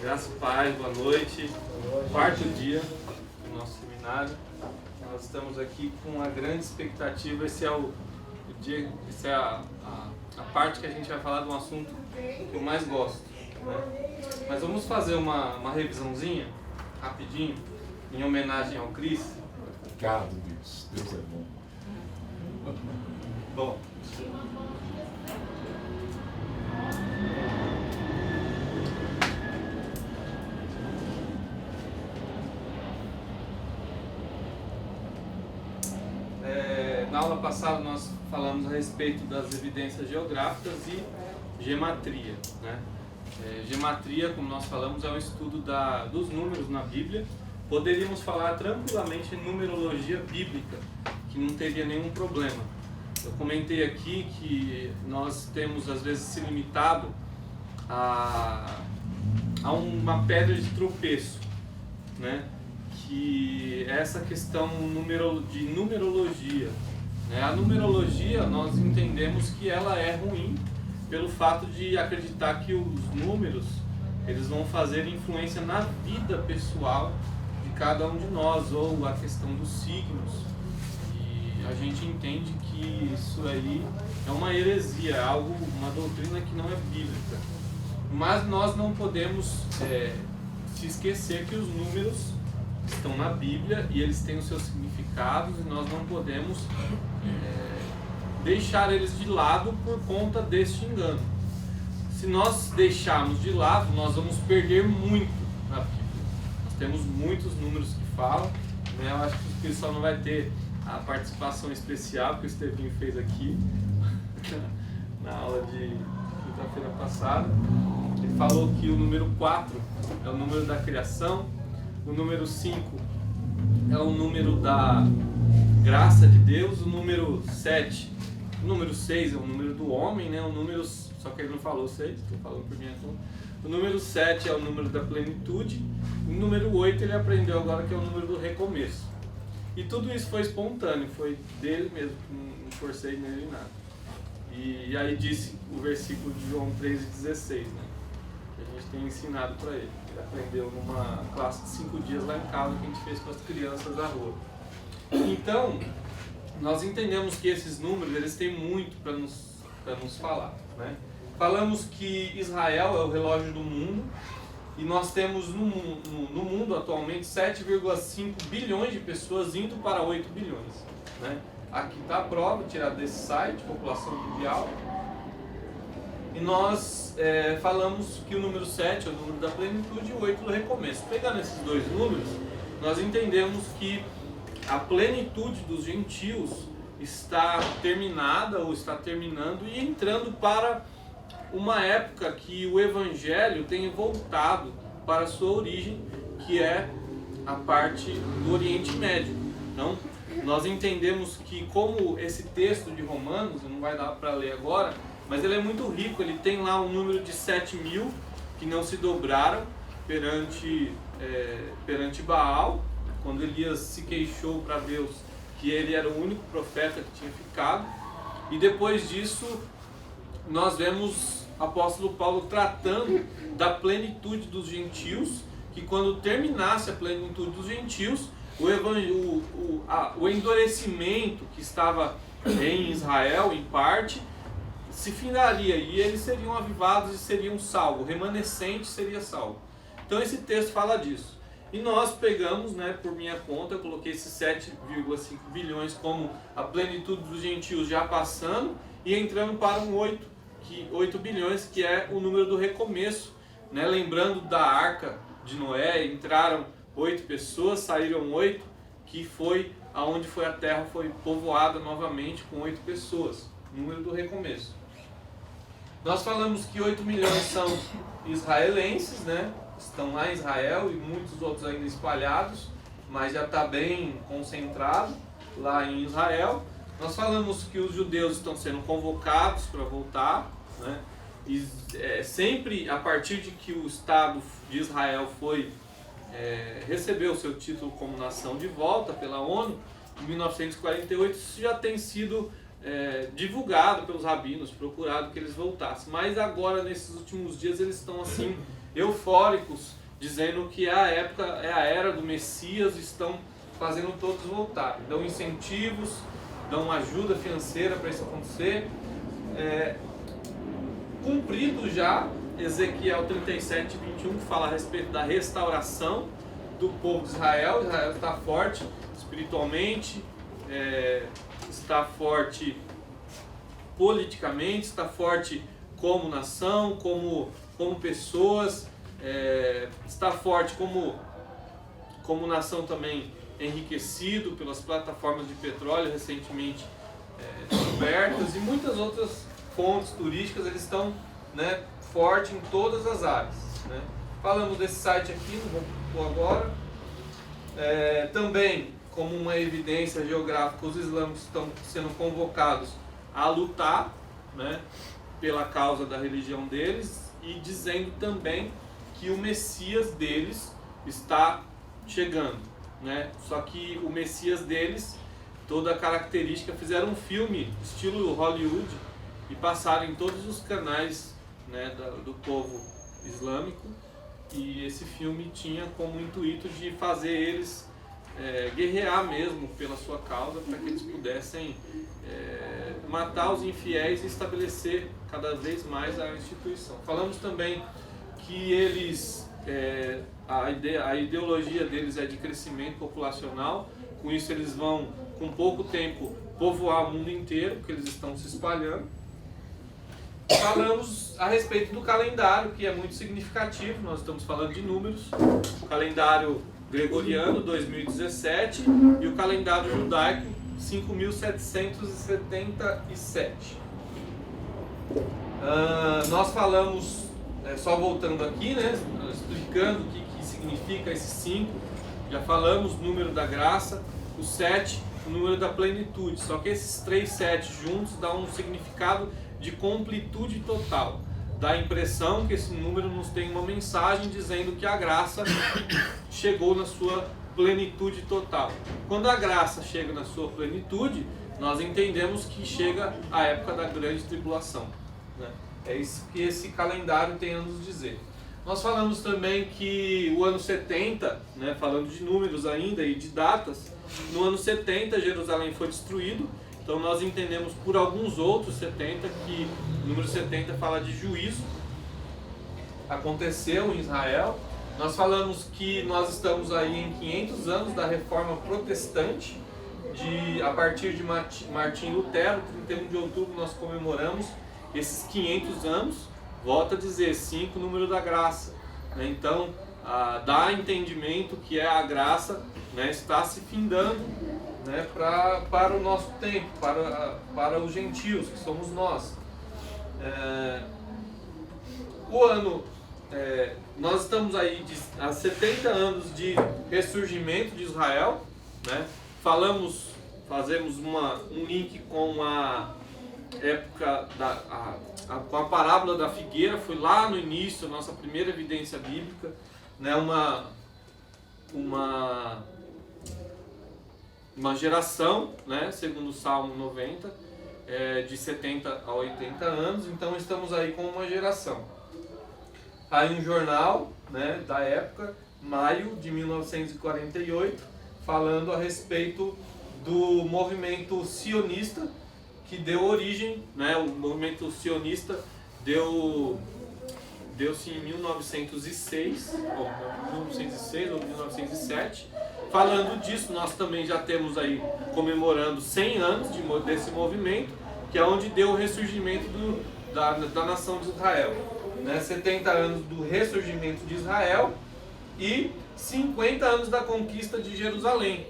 Graças a Paz, boa noite. Quarto dia do nosso seminário. Nós estamos aqui com uma grande expectativa. Esse é o dia, essa é a parte que a gente vai falar de um assunto que eu mais gosto, né? Mas vamos fazer uma revisãozinha, rapidinho, em homenagem ao Cris. Obrigado, Deus. Deus é bom. Bom, na aula passada nós falamos a respeito das evidências geográficas e gematria, né? Gematria, como nós falamos, é um estudo dos números na Bíblia. Poderíamos falar tranquilamente em numerologia bíblica, que não teria nenhum problema. Eu comentei aqui que nós temos às vezes se limitado a uma pedra de tropeço, né? Que é essa questão de numerologia, né? A numerologia, nós entendemos que ela é ruim pelo fato de acreditar que os números eles vão fazer influência na vida pessoal de cada um de nós, ou a questão dos signos. E a gente entende que isso aí é uma heresia, é uma doutrina que não é bíblica. Mas nós não podemos se esquecer que os números estão na Bíblia e eles têm os seus significados, e nós não podemos deixar eles de lado por conta deste engano. Se nós deixarmos de lado, nós vamos perder muito na Bíblia. Nós temos muitos números que falam, né? Eu acho que o pessoal não vai ter a participação especial que o Estevinho fez aqui na aula de quinta-feira passada. Ele falou que o número 4 é o número da criação, o número 5 é o número da graça de Deus, o número 7, o número 6 é o número do homem, né? Só que ele não falou 6, estou falando por minha conta. O número 7 é o número da plenitude, o número 8 ele aprendeu agora que é o número do recomeço. E tudo isso foi espontâneo, foi dele mesmo, não forcei nele nada. E aí disse o versículo de João 3,16, né? Que a gente tem ensinado para ele. Ele aprendeu numa classe de 5 dias lá em casa que a gente fez com as crianças da rua. Então, nós entendemos que esses números eles têm muito para nos falar, né? Falamos que Israel é o relógio do mundo, e nós temos no mundo atualmente 7,5 bilhões de pessoas indo para 8 bilhões, né? Aqui está a prova, tirada desse site, População Mundial. E nós falamos que o número 7 é o número da plenitude e o 8 do recomeço. Pegando esses dois números, nós entendemos que a plenitude dos gentios está terminada ou está terminando e entrando para uma época que o Evangelho tem voltado para a sua origem, que é a parte do Oriente Médio. Então, nós entendemos que, como esse texto de Romanos, não vai dar para ler agora, mas ele é muito rico, ele tem lá um número de 7.000 que não se dobraram perante Baal, quando Elias se queixou para Deus que ele era o único profeta que tinha ficado. E depois disso, nós vemos o apóstolo Paulo tratando da plenitude dos gentios, que quando terminasse a plenitude dos gentios, o endurecimento que estava em Israel, em parte, se findaria e eles seriam avivados e seriam salvos, o remanescente seria salvo. Então esse texto fala disso. E nós pegamos, né, por minha conta, eu coloquei esses 7,5 bilhões como a plenitude dos gentios já passando e entrando para 8 bilhões, que é o número do recomeço, né? Lembrando da arca de Noé, entraram 8 pessoas, saíram 8, que foi aonde foi a terra, foi povoada novamente com 8 pessoas, número do recomeço. Nós falamos que 8 milhões são israelenses, né? Estão lá em Israel e muitos outros ainda espalhados, mas já está bem concentrado lá em Israel. Nós falamos que os judeus estão sendo convocados para voltar, né? E sempre a partir de que o Estado de Israel recebeu o seu título como nação de volta pela ONU, em 1948, isso já tem sido divulgado pelos rabinos, procurado que eles voltassem. Mas agora, nesses últimos dias, eles estão assim eufóricos, dizendo que a época é a era do Messias, estão fazendo todos voltar. Dão incentivos, dão ajuda financeira para isso acontecer. Cumprido já Ezequiel 37, 21, que fala a respeito da restauração do povo de Israel. Israel está forte espiritualmente, está forte politicamente, está forte como nação, como pessoas, está forte como nação também, enriquecido pelas plataformas de petróleo recentemente descobertas e muitas outras fontes turísticas. Eles estão, né, forte em todas as áreas, né? Falamos desse site aqui, não vou pôr agora. Também, como uma evidência geográfica, os islâmicos estão sendo convocados a lutar, né, pela causa da religião deles, e dizendo também que o Messias deles está chegando, né? Só que o Messias deles, toda a característica, fizeram um filme estilo Hollywood e passaram em todos os canais, né, do povo islâmico, e esse filme tinha como intuito de fazer eles guerrear mesmo pela sua causa, para que eles pudessem matar os infiéis e estabelecer cada vez mais a instituição. Falamos também que eles, a ideologia deles é de crescimento populacional. Com isso eles vão, com pouco tempo, povoar o mundo inteiro, porque eles estão se espalhando. Falamos a respeito do calendário, que é muito significativo. Nós estamos falando de números. O calendário gregoriano, 2017, e o calendário judaico, 5.777. Nós falamos, só voltando aqui, né, explicando o que significa esse 5. Já falamos número da graça, o 7, o número da plenitude. Só que esses 3 7 juntos dão um significado de completude total. Dá a impressão que esse número nos tem uma mensagem dizendo que a graça chegou na sua plenitude total. Quando a graça chega na sua plenitude, nós entendemos que chega a época da grande tribulação, né? É isso que esse calendário tem a nos dizer. Nós falamos também que o ano 70, né, falando de números ainda e de datas, no ano 70 Jerusalém foi destruído. Então nós entendemos por alguns outros 70 que o número 70 fala de juízo. Aconteceu em Israel. Nós falamos que nós estamos aí em 500 anos da reforma protestante, a partir de Martim Lutero. 31 de outubro nós comemoramos esses 500 anos. Volto a dizer, 5, número da graça, né? Então dá entendimento que a graça, né, está se findando, né, para o nosso tempo, para os gentios, que somos nós. Nós estamos aí há 70 anos de ressurgimento de Israel, né? Fazemos um link com a época com a parábola da figueira. Foi lá no início, a nossa primeira evidência bíblica, né? Uma geração, né, segundo o Salmo 90, de 70 a 80 anos. Então estamos aí com uma geração. Aí um jornal, né, da época, maio de 1948, falando a respeito do movimento sionista, que deu origem, né, o movimento sionista deu-se em 1906 ou 1907. Falando disso, nós também já temos aí comemorando 100 anos desse movimento, que é onde deu o ressurgimento da nação de Israel, né? 70 anos do ressurgimento de Israel e 50 anos da conquista de Jerusalém.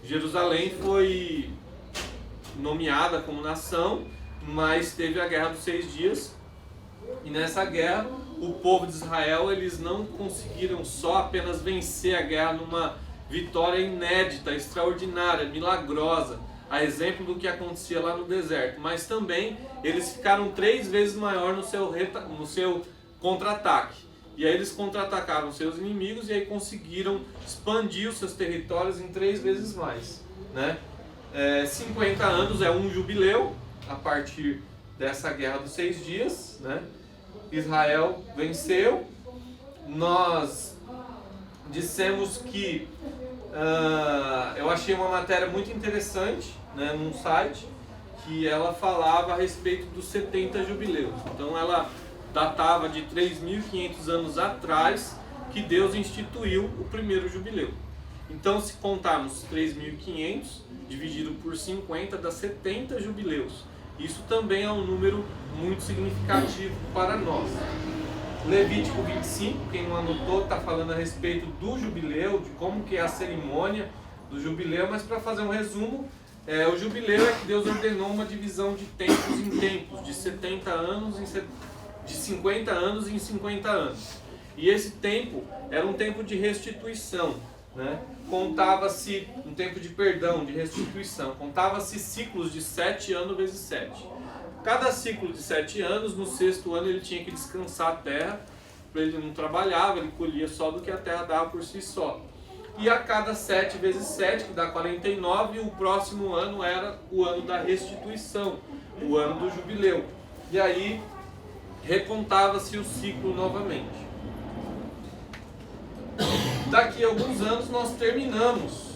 Jerusalém foi nomeada como nação, mas teve a Guerra dos 6 Dias, e nessa guerra o povo de Israel, eles não conseguiram só apenas vencer a guerra numa vitória inédita, extraordinária, milagrosa, a exemplo do que acontecia lá no deserto, mas também eles ficaram 3 vezes maior no seu contra-ataque. E aí eles contra-atacaram seus inimigos e aí conseguiram expandir os seus territórios em 3 vezes mais, né? 50 anos é um jubileu a partir dessa Guerra dos 6 Dias, né? Israel venceu, nós dissemos que eu achei uma matéria muito interessante, né, num site, que ela falava a respeito dos 70 jubileus. Então ela datava de 3.500 anos atrás que Deus instituiu o primeiro jubileu. Então, se contarmos 3.500 dividido por 50, dá 70 jubileus. Isso também é um número muito significativo para nós. Levítico 25, quem não anotou, está falando a respeito do jubileu, de como que é a cerimônia do jubileu, mas para fazer um resumo, o jubileu é que Deus ordenou uma divisão de tempos em tempos, de 70 anos, de 50 anos em 50 anos. E esse tempo era um tempo de restituição, né? Contava-se um tempo de perdão, de restituição. Contava-se ciclos de 7 anos vezes 7. Cada ciclo de 7 anos, no 6º ano ele tinha que descansar a terra, ele não trabalhava, ele colhia só do que a terra dava por si só. E a cada 7 vezes 7, que dá 49, o próximo ano era o ano da restituição, o ano do jubileu. E aí recontava-se o ciclo novamente. Daqui a alguns anos nós terminamos.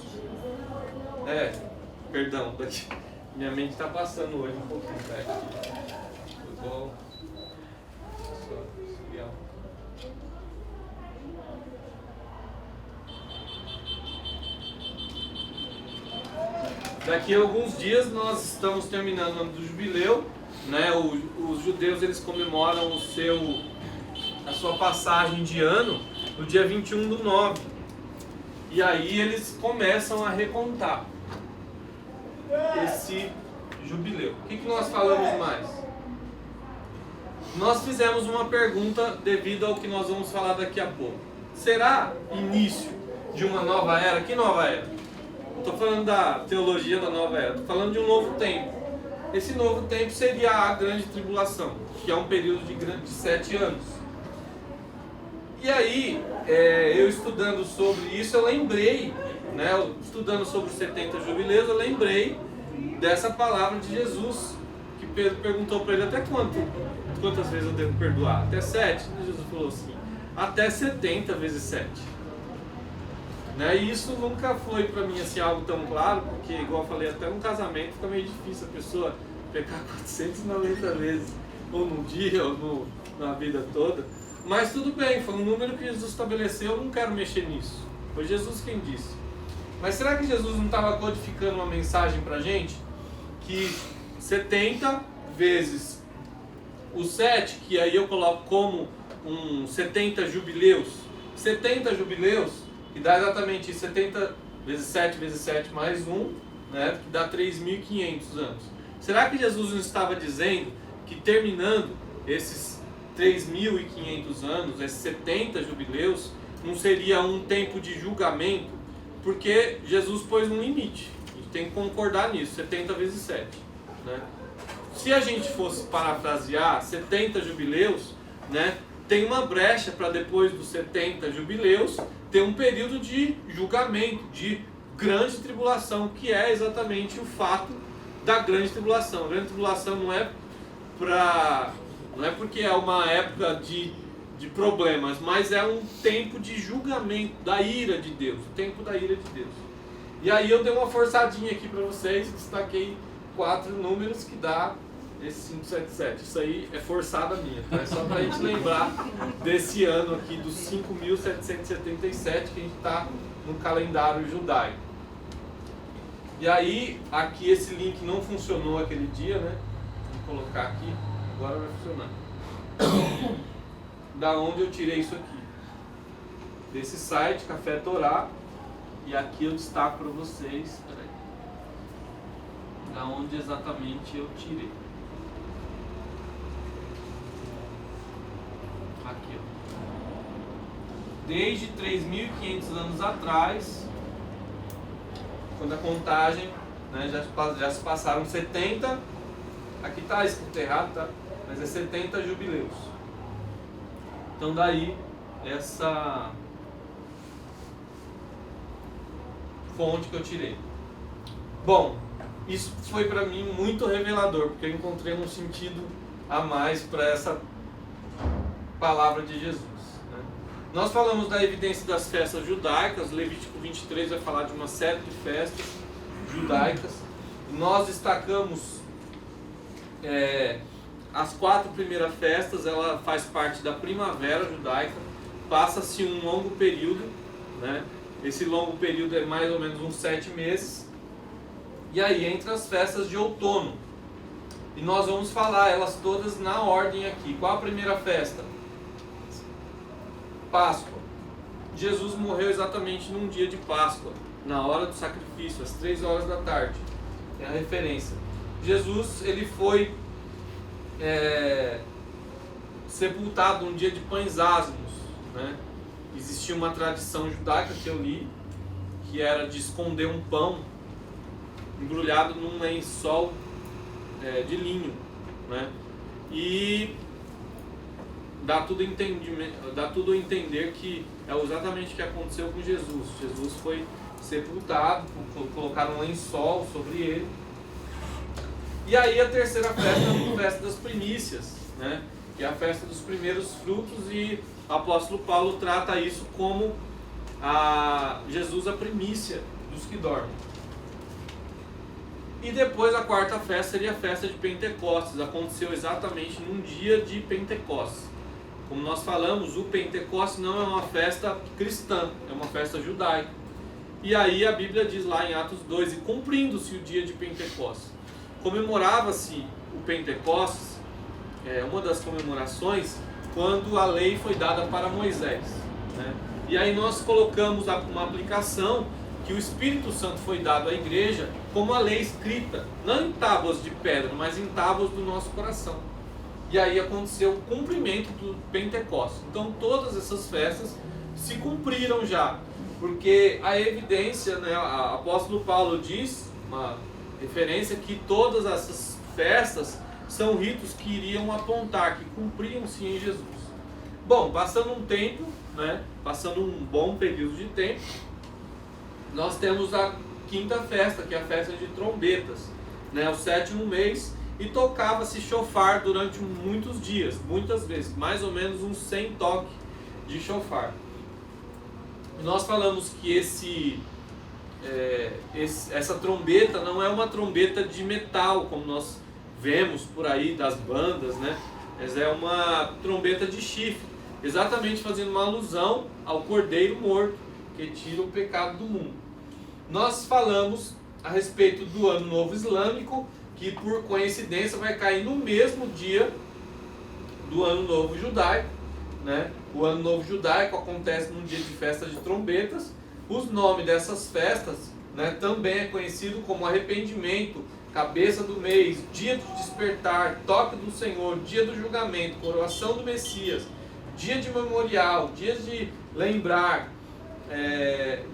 Minha mente está passando hoje um pouquinho, tá? Igual. Daqui a alguns dias nós estamos terminando o ano do jubileu, né? Os judeus eles comemoram a sua passagem de ano no dia 21/9. E aí eles começam a recontar esse jubileu. O que nós falamos mais? Nós fizemos uma pergunta devido ao que nós vamos falar daqui a pouco. Será início de uma nova era? Que nova era? Estou falando da teologia da nova era, estou falando de um novo tempo. Esse novo tempo seria a grande tribulação, que é um período de 7 anos. E aí, eu estudando sobre isso, eu lembrei, né, estudando sobre os 70 jubileus, eu lembrei dessa palavra de Jesus, que Pedro perguntou para ele: até quantas vezes eu devo perdoar? Até 7? E Jesus falou assim: até 70 vezes 7. Né? E isso nunca foi para mim assim, algo tão claro, porque, igual eu falei, até num casamento fica meio difícil a pessoa pecar 490 vezes, ou num dia, ou na vida toda. Mas tudo bem, foi um número que Jesus estabeleceu, eu não quero mexer nisso. Foi Jesus quem disse. Mas será que Jesus não estava codificando uma mensagem para a gente? Que 70 vezes o 7, que aí eu coloco como 70 jubileus. 70 jubileus, que dá exatamente 70 vezes 7 vezes 7 mais 1, né, que dá 3.500 anos. Será que Jesus não estava dizendo que terminando esses 3.500 anos, esses 70 jubileus, não seria um tempo de julgamento? Porque Jesus pôs um limite. A gente tem que concordar nisso, 70 vezes 7. Né? Se a gente fosse parafrasear 70 jubileus, né, tem uma brecha para depois dos 70 jubileus ter um período de julgamento, de grande tribulação, que é exatamente o fato da grande tribulação. A grande tribulação não é porque é uma época de problemas, mas é um tempo de julgamento, da ira de Deus, o tempo da ira de Deus. E aí eu dei uma forçadinha aqui para vocês, destaquei 4 números que dá esse 577. Isso aí é forçada minha, tá? É só para a gente lembrar desse ano aqui dos 5.777 que a gente está no calendário judaico. E aí, aqui esse link não funcionou aquele dia, né? Vou colocar aqui, agora vai funcionar. Da onde eu tirei isso aqui? Desse site, Café Torá. E aqui eu destaco para vocês, peraí, da onde exatamente eu tirei. Aqui, ó. Desde 3.500 anos atrás, quando a contagem, né, já se passaram 70, aqui está escrito errado, tá? Mas é 70 jubileus. Então daí essa fonte que eu tirei. Bom, isso foi para mim muito revelador, porque eu encontrei um sentido a mais para essa palavra de Jesus. Né? Nós falamos da evidência das festas judaicas. Levítico 23 vai falar de uma série de festas judaicas. Nós destacamos as 4 primeiras festas. Ela faz parte da primavera judaica. Passa-se um longo período, né? Esse longo período é mais ou menos uns 7 meses. E aí entra as festas de outono. E nós vamos falar elas todas na ordem aqui. Qual a primeira festa? Páscoa. Jesus morreu exatamente num dia de Páscoa, na hora do sacrifício, às 3 horas da tarde. É a referência. Jesus, ele foi sepultado num dia de pães ázimos, né? Existia uma tradição judaica que eu li, que era de esconder um pão embrulhado num lençol de linho, né? E dá tudo a entender que é exatamente o que aconteceu com Jesus. Jesus foi sepultado, colocaram um lençol sobre ele. E aí a terceira festa é a festa das primícias, né? Que é a festa dos primeiros frutos, e o apóstolo Paulo trata isso como Jesus a primícia dos que dormem. E depois a quarta festa seria a festa de Pentecostes. Aconteceu exatamente num dia de Pentecostes. Como nós falamos, o Pentecostes não é uma festa cristã, é uma festa judaica. E aí a Bíblia diz lá em Atos 2, e cumprindo-se o dia de Pentecostes. Comemorava-se o Pentecostes, uma das comemorações, quando a lei foi dada para Moisés, né? E aí nós colocamos uma aplicação que o Espírito Santo foi dado à igreja como a lei escrita, não em tábuas de pedra, mas em tábuas do nosso coração. E aí aconteceu o cumprimento do Pentecostes. Então todas essas festas se cumpriram já, porque a evidência, né, o apóstolo Paulo diz, uma referência, que todas essas festas são ritos que iriam apontar, que cumpriam-se em Jesus. Bom, passando um tempo, né, passando um bom período de tempo, nós temos a quinta festa, que é a festa de trombetas, né, o 7º mês, e tocava-se chofar durante muitos dias, muitas vezes, mais ou menos uns 100 toques de chofar. E nós falamos que essa trombeta não é uma trombeta de metal, como nós vemos por aí das bandas, né? Mas é uma trombeta de chifre, exatamente fazendo uma alusão ao Cordeiro morto, que tira o pecado do mundo. Nós falamos a respeito do Ano Novo Islâmico, que por coincidência vai cair no mesmo dia do Ano Novo Judaico, né? O Ano Novo Judaico acontece num dia de festa de trombetas. Os nomes dessas festas, né, também é conhecido como arrependimento, cabeça do mês, dia do despertar, toque do Senhor, dia do julgamento, coroação do Messias, dia de memorial, dia de lembrar,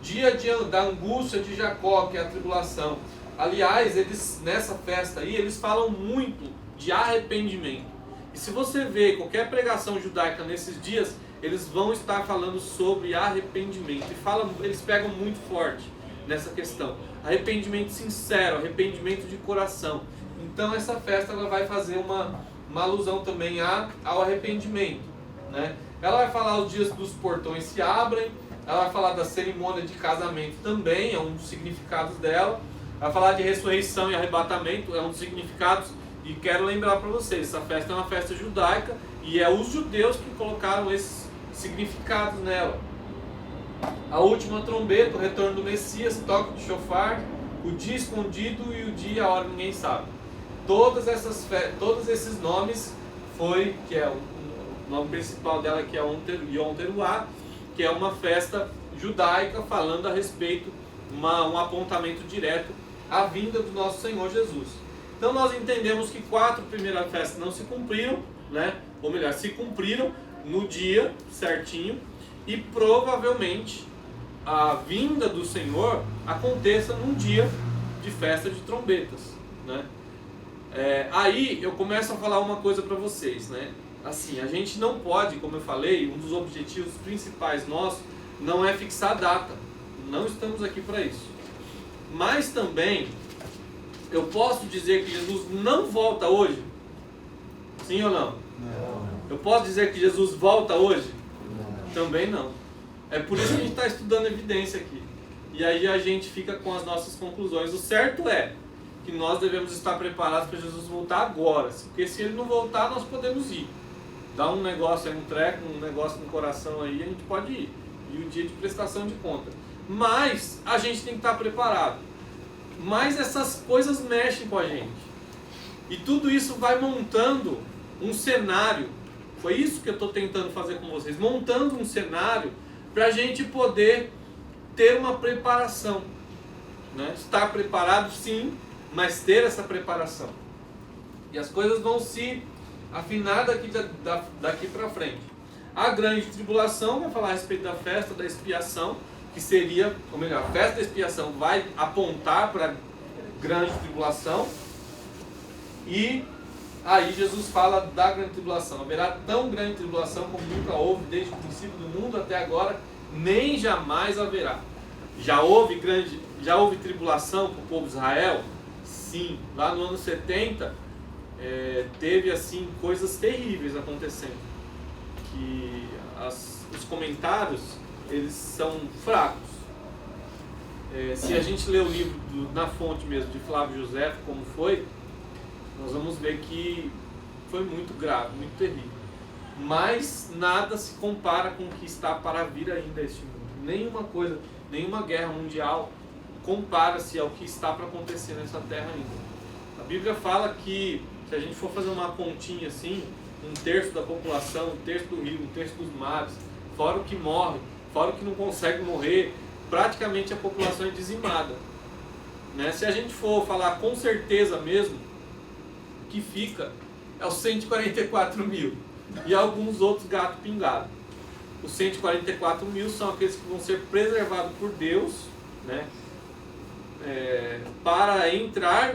dia da angústia de Jacó, que é a tribulação. Aliás, eles nessa festa aí, eles falam muito de arrependimento. E se você vê qualquer pregação judaica nesses dias, eles vão estar falando sobre arrependimento. E eles pegam muito forte nessa questão. Arrependimento sincero, arrependimento de coração. Então essa festa ela vai fazer uma alusão também ao arrependimento, né? Ela vai falar os dias dos portões se abrem, ela vai falar da cerimônia de casamento também, é um dos significados dela. Vai falar de ressurreição e arrebatamento, é um dos significados. E quero lembrar para vocês, essa festa é uma festa judaica e é os judeus que colocaram esses significados nela. A última trombeta, o retorno do Messias, toque de chofar, o dia escondido e o dia e a hora ninguém sabe. Todos esses nomes que é o nome principal dela, que é Yom Teruah, que é uma festa judaica falando a respeito, um apontamento direto à vinda do nosso Senhor Jesus. Então nós entendemos que 4 primeiras festas não se cumpriram, né? Ou melhor, se cumpriram no dia certinho, e provavelmente a vinda do Senhor aconteça num dia de festa de trombetas, né? Aí eu começo a falar uma coisa para vocês, né? Assim, a gente não pode, como eu falei, um dos objetivos principais nossos não é fixar data, não estamos aqui para isso. Mas também eu posso dizer que Jesus não volta hoje? Sim ou não? Não. Eu posso dizer que Jesus volta hoje? Não. Também não. É por isso que a gente está estudando evidência aqui. E aí a gente fica com as nossas conclusões. O certo é que nós devemos estar preparados para Jesus voltar agora. Porque se ele não voltar, nós podemos ir. Dá um negócio aí, um treco, um negócio no coração aí, a gente pode ir. E o dia de prestação de conta. Mas a gente tem que estar preparado. Mas essas coisas mexem com a gente. E tudo isso vai montando um cenário. Foi isso que eu estou tentando fazer com vocês. Montando um cenário para a gente poder ter uma preparação. Né? Estar preparado sim, mas ter essa preparação. E as coisas vão se afinar daqui para frente. A grande tribulação vai falar a respeito da festa da expiação, que seria, ou melhor, a festa da expiação vai apontar para a grande tribulação. E aí Jesus fala da grande tribulação. Haverá tão grande tribulação como nunca houve desde o princípio do mundo até agora, nem jamais haverá. Já houve tribulação para o povo de Israel? Sim. Lá no ano 70, teve assim coisas terríveis acontecendo. Que os comentários, eles são fracos. Se a gente ler o livro na fonte mesmo de Flávio José, como foi, nós vamos ver que foi muito grave, muito terrível. Mas nada se compara com o que está para vir ainda este mundo. Nenhuma coisa, nenhuma guerra mundial compara-se ao que está para acontecer nessa terra ainda. A Bíblia fala que, se a gente for fazer uma continha assim, 1/3 da população, 1/3 do rio, 1/3 dos mares, fora o que morre, fora o que não consegue morrer, praticamente a população é dizimada. Né? Se a gente for falar com certeza mesmo, o que fica é os 144 mil e alguns outros gatos pingados. Os 144 mil são aqueles que vão ser preservados por Deus, né? Para entrar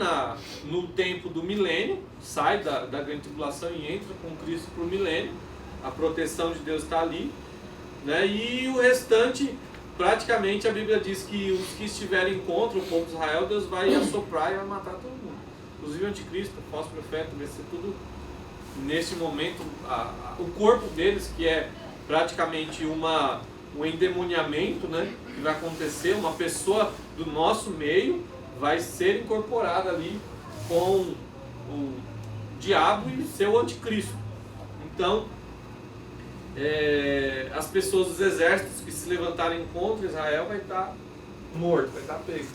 no tempo do milênio, sai da grande tribulação e entra com Cristo para o milênio. A proteção de Deus está ali, né? E o restante, praticamente a Bíblia diz que os que estiverem contra o povo de Israel, Deus vai assoprar e vai matar todo mundo. Inclusive o anticristo, o falso profeta, vai ser tudo nesse momento. O corpo deles, que é praticamente um endemoniamento, né, que vai acontecer, uma pessoa do nosso meio vai ser incorporada ali com o diabo e seu anticristo. Então, as pessoas dos exércitos que se levantarem contra Israel vai estar morto, vai estar pego.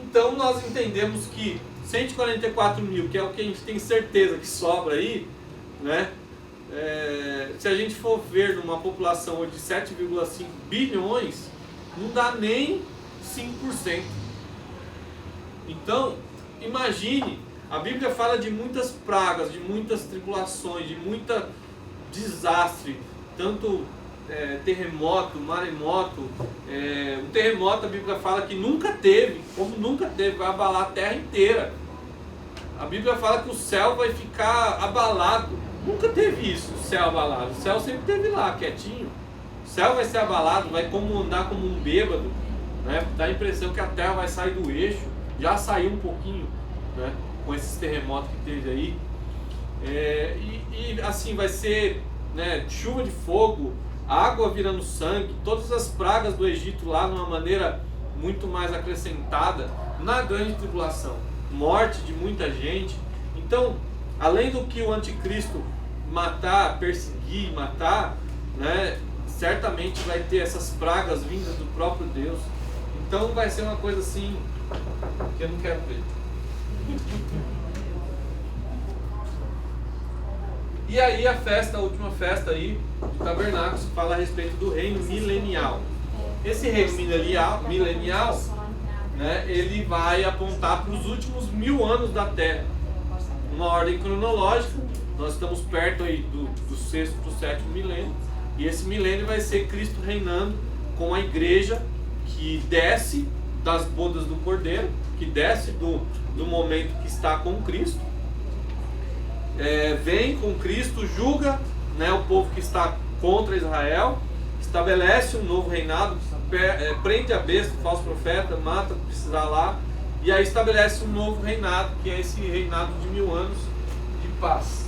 Então nós entendemos que 144 mil, que é o que a gente tem certeza que sobra aí, né? Se a gente for ver numa população de 7,5 bilhões, não dá nem 5%. Então, imagine, a Bíblia fala de muitas pragas, de muitas tribulações, de muita desastre, tanto terremoto, maremoto. O terremoto, a Bíblia fala que nunca teve, como nunca teve, vai abalar a terra inteira. A Bíblia fala que o céu vai ficar abalado. Nunca teve isso, o céu abalado. O céu sempre esteve lá, quietinho. O céu vai ser abalado, vai andar como um bêbado, né? Dá a impressão que a terra vai sair do eixo. Já saiu um pouquinho, né? Com esses terremotos que teve aí. E assim vai ser, né, chuva de fogo, água virando sangue, todas as pragas do Egito lá, de uma maneira muito mais acrescentada na grande tribulação. Morte de muita gente. Então, além do que o anticristo matar, perseguir, matar, né, certamente vai ter essas pragas vindas do próprio Deus. Então vai ser uma coisa assim que eu não quero ver. E aí a última festa aí do tabernáculo fala a respeito do reino milenial. Esse reino milenial, né, ele vai apontar para os últimos 1000 anos da Terra. Uma ordem cronológica, nós estamos perto aí do 6º para o 7º milênio, e esse milênio vai ser Cristo reinando com a igreja que desce das bodas do Cordeiro, que desce do momento que está com Cristo, vem com Cristo, julga, né, o povo que está contra Israel, estabelece um novo reinado, prende a besta, o falso profeta, mata o que precisar lá, e aí estabelece um novo reinado, que é esse reinado de 1000 anos de paz.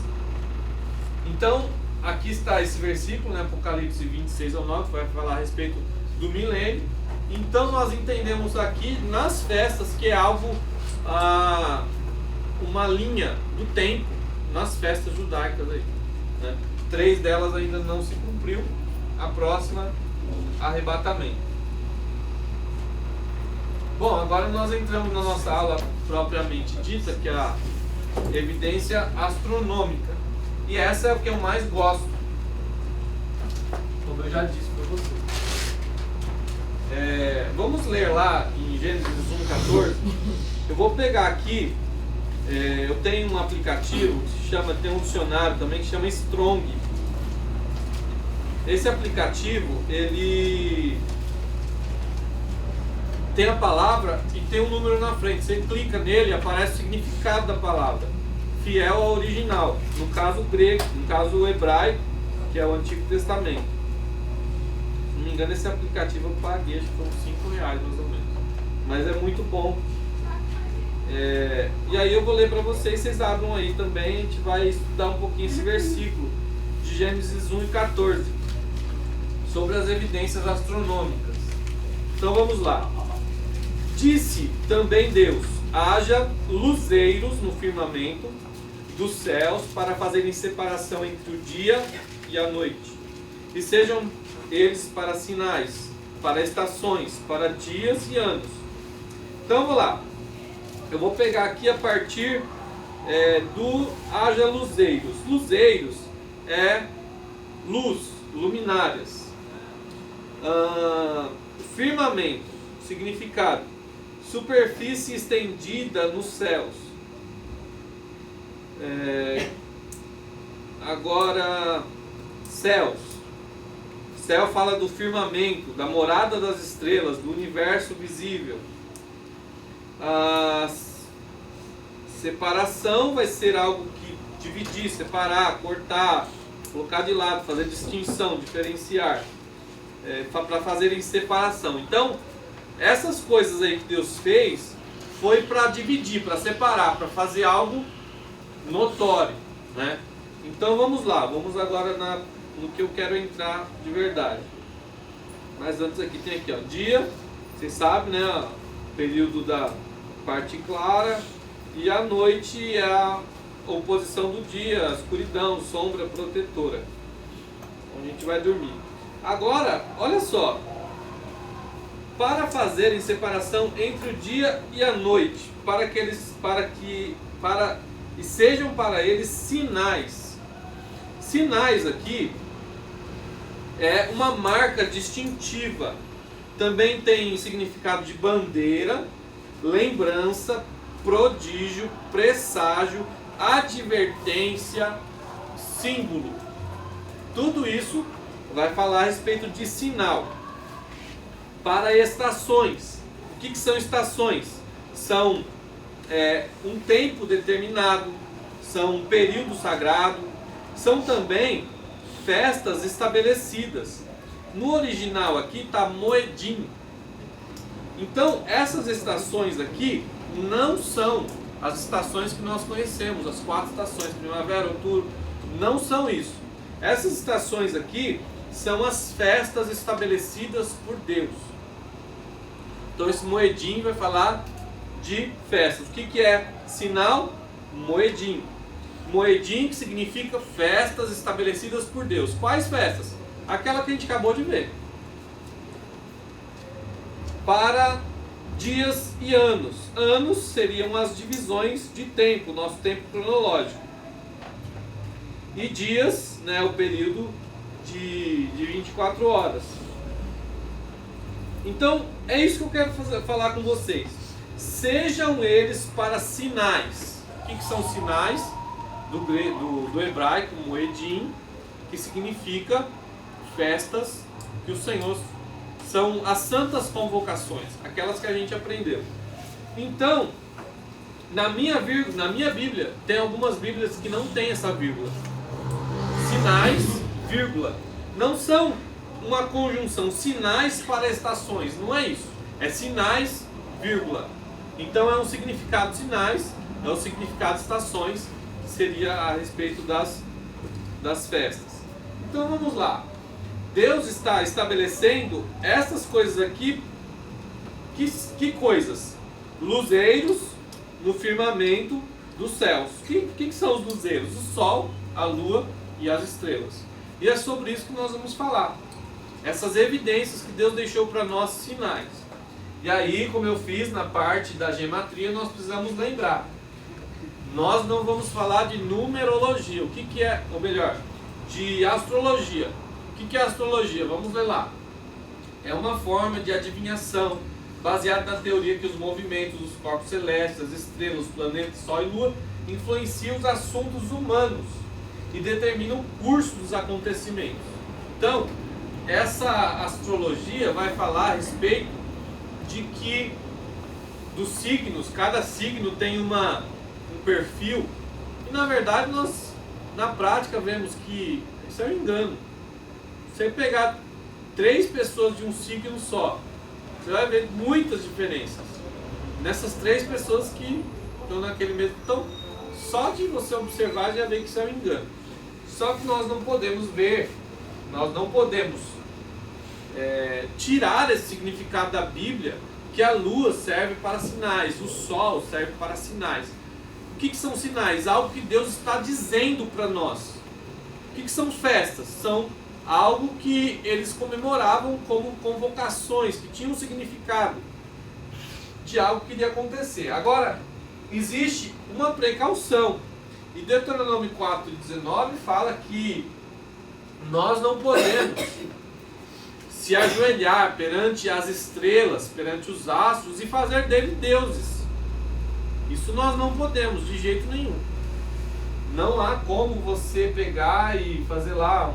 Então, aqui está esse versículo, né, Apocalipse 26 ao 9, que vai falar a respeito do milênio. Então nós entendemos aqui nas festas que é algo, uma linha do tempo nas festas judaicas aí, né? 3 delas ainda não se cumpriu, a próxima, arrebatamento. Bom, agora nós entramos na nossa aula propriamente dita, que é a evidência astronômica. E essa é o que eu mais gosto, como eu já disse para você. Vamos ler lá em Gênesis 1:14. Eu vou pegar aqui, eu tenho um aplicativo que se chama, tem um dicionário também que chama Strong. Esse aplicativo, ele tem a palavra e tem um número na frente. Você clica nele e aparece o significado da palavra, fiel ao original, no caso grego, no caso hebraico, que é o Antigo Testamento. Se não me engano, esse aplicativo eu paguei, acho que foram R$5 mais ou menos, mas é muito bom. E aí eu vou ler para vocês abram aí também, a gente vai estudar um pouquinho esse versículo de Gênesis 1:14, sobre as evidências astronômicas. Então vamos lá. Disse também Deus: haja luzeiros no firmamento dos céus para fazerem separação entre o dia e a noite, e sejam eles para sinais, para estações, para dias e anos. Então vamos lá. Eu vou pegar aqui a partir do haja luzeiros. Luzeiros é luz, luminárias. Firmamento, significado: superfície estendida nos céus. Agora, céus. Céu fala do firmamento, da morada das estrelas, do universo visível. A separação vai ser algo que dividir, separar, cortar, colocar de lado, fazer distinção, diferenciar, para fazerem separação. Então, essas coisas aí que Deus fez foi para dividir, para separar, para fazer algo notório, né? Então vamos lá, vamos agora no que eu quero entrar de verdade. Mas antes aqui tem aqui, ó, dia, vocês sabem, né? Período da parte clara, e a noite é a oposição do dia, a escuridão, sombra protetora, onde a gente vai dormir. Agora, olha só, para fazerem separação entre o dia e a noite, e sejam para eles sinais. Sinais aqui é uma marca distintiva. Também tem significado de bandeira, lembrança, prodígio, presságio, advertência, símbolo. Tudo isso vai falar a respeito de sinal. Para estações. O que são estações? São um tempo determinado, são um período sagrado, são também festas estabelecidas. No original aqui está moedim. Então essas estações aqui não são as estações que nós conhecemos, as 4 estações, primavera, outono, não são isso. Essas estações aqui são as festas estabelecidas por Deus. Então esse moedim vai falar de festas. O que é sinal? Moedim. Moedim, que significa festas estabelecidas por Deus. Quais festas? Aquela que a gente acabou de ver. Para dias e anos. Anos seriam as divisões de tempo, nosso tempo cronológico. E dias, né, o período de 24 horas. Então, é isso que eu quero falar com vocês. Sejam eles para sinais. O que são sinais? Do hebraico, moedim, que significa festas que o Senhor... São as santas convocações, aquelas que a gente aprendeu. Então, na minha Bíblia, tem algumas Bíblias que não tem essa vírgula. Sinais, vírgula. Não são uma conjunção, sinais para estações, não é isso. É sinais, vírgula. Então é um significado de sinais, é um significado de estações, que seria a respeito das festas. Então vamos lá. Deus está estabelecendo essas coisas aqui. Que coisas? Luzeiros no firmamento dos céus. Que são os luzeiros? O sol, a lua e as estrelas. E é sobre isso que nós vamos falar. Essas evidências que Deus deixou para nós, sinais. E aí, como eu fiz na parte da gematria, nós precisamos lembrar. Nós não vamos falar de numerologia. O que é, ou melhor, de astrologia. O que é astrologia? Vamos ver lá. É uma forma de adivinhação baseada na teoria que os movimentos dos corpos celestes, as estrelas, os planetas, Sol e Lua influenciam os assuntos humanos e determinam o curso dos acontecimentos. Então, essa astrologia vai falar a respeito de que dos signos, cada signo tem um perfil, e na verdade nós na prática vemos que isso é um engano. Você pegar 3 pessoas de um signo só, você vai ver muitas diferenças nessas 3 pessoas que estão naquele mesmo. Então, só de você observar já vê que isso é um engano. Só que nós não podemos ver, nós não podemos tirar esse significado da Bíblia, que a lua serve para sinais, o sol serve para sinais. O que são sinais? Algo que Deus está dizendo para nós. O que são festas? São algo que eles comemoravam como convocações, que tinham um significado de algo que iria acontecer. Agora, existe uma precaução. E Deuteronômio 4:19 fala que nós não podemos se ajoelhar perante as estrelas, perante os astros e fazer dele deuses. Isso nós não podemos de jeito nenhum. Não há como você pegar e fazer lá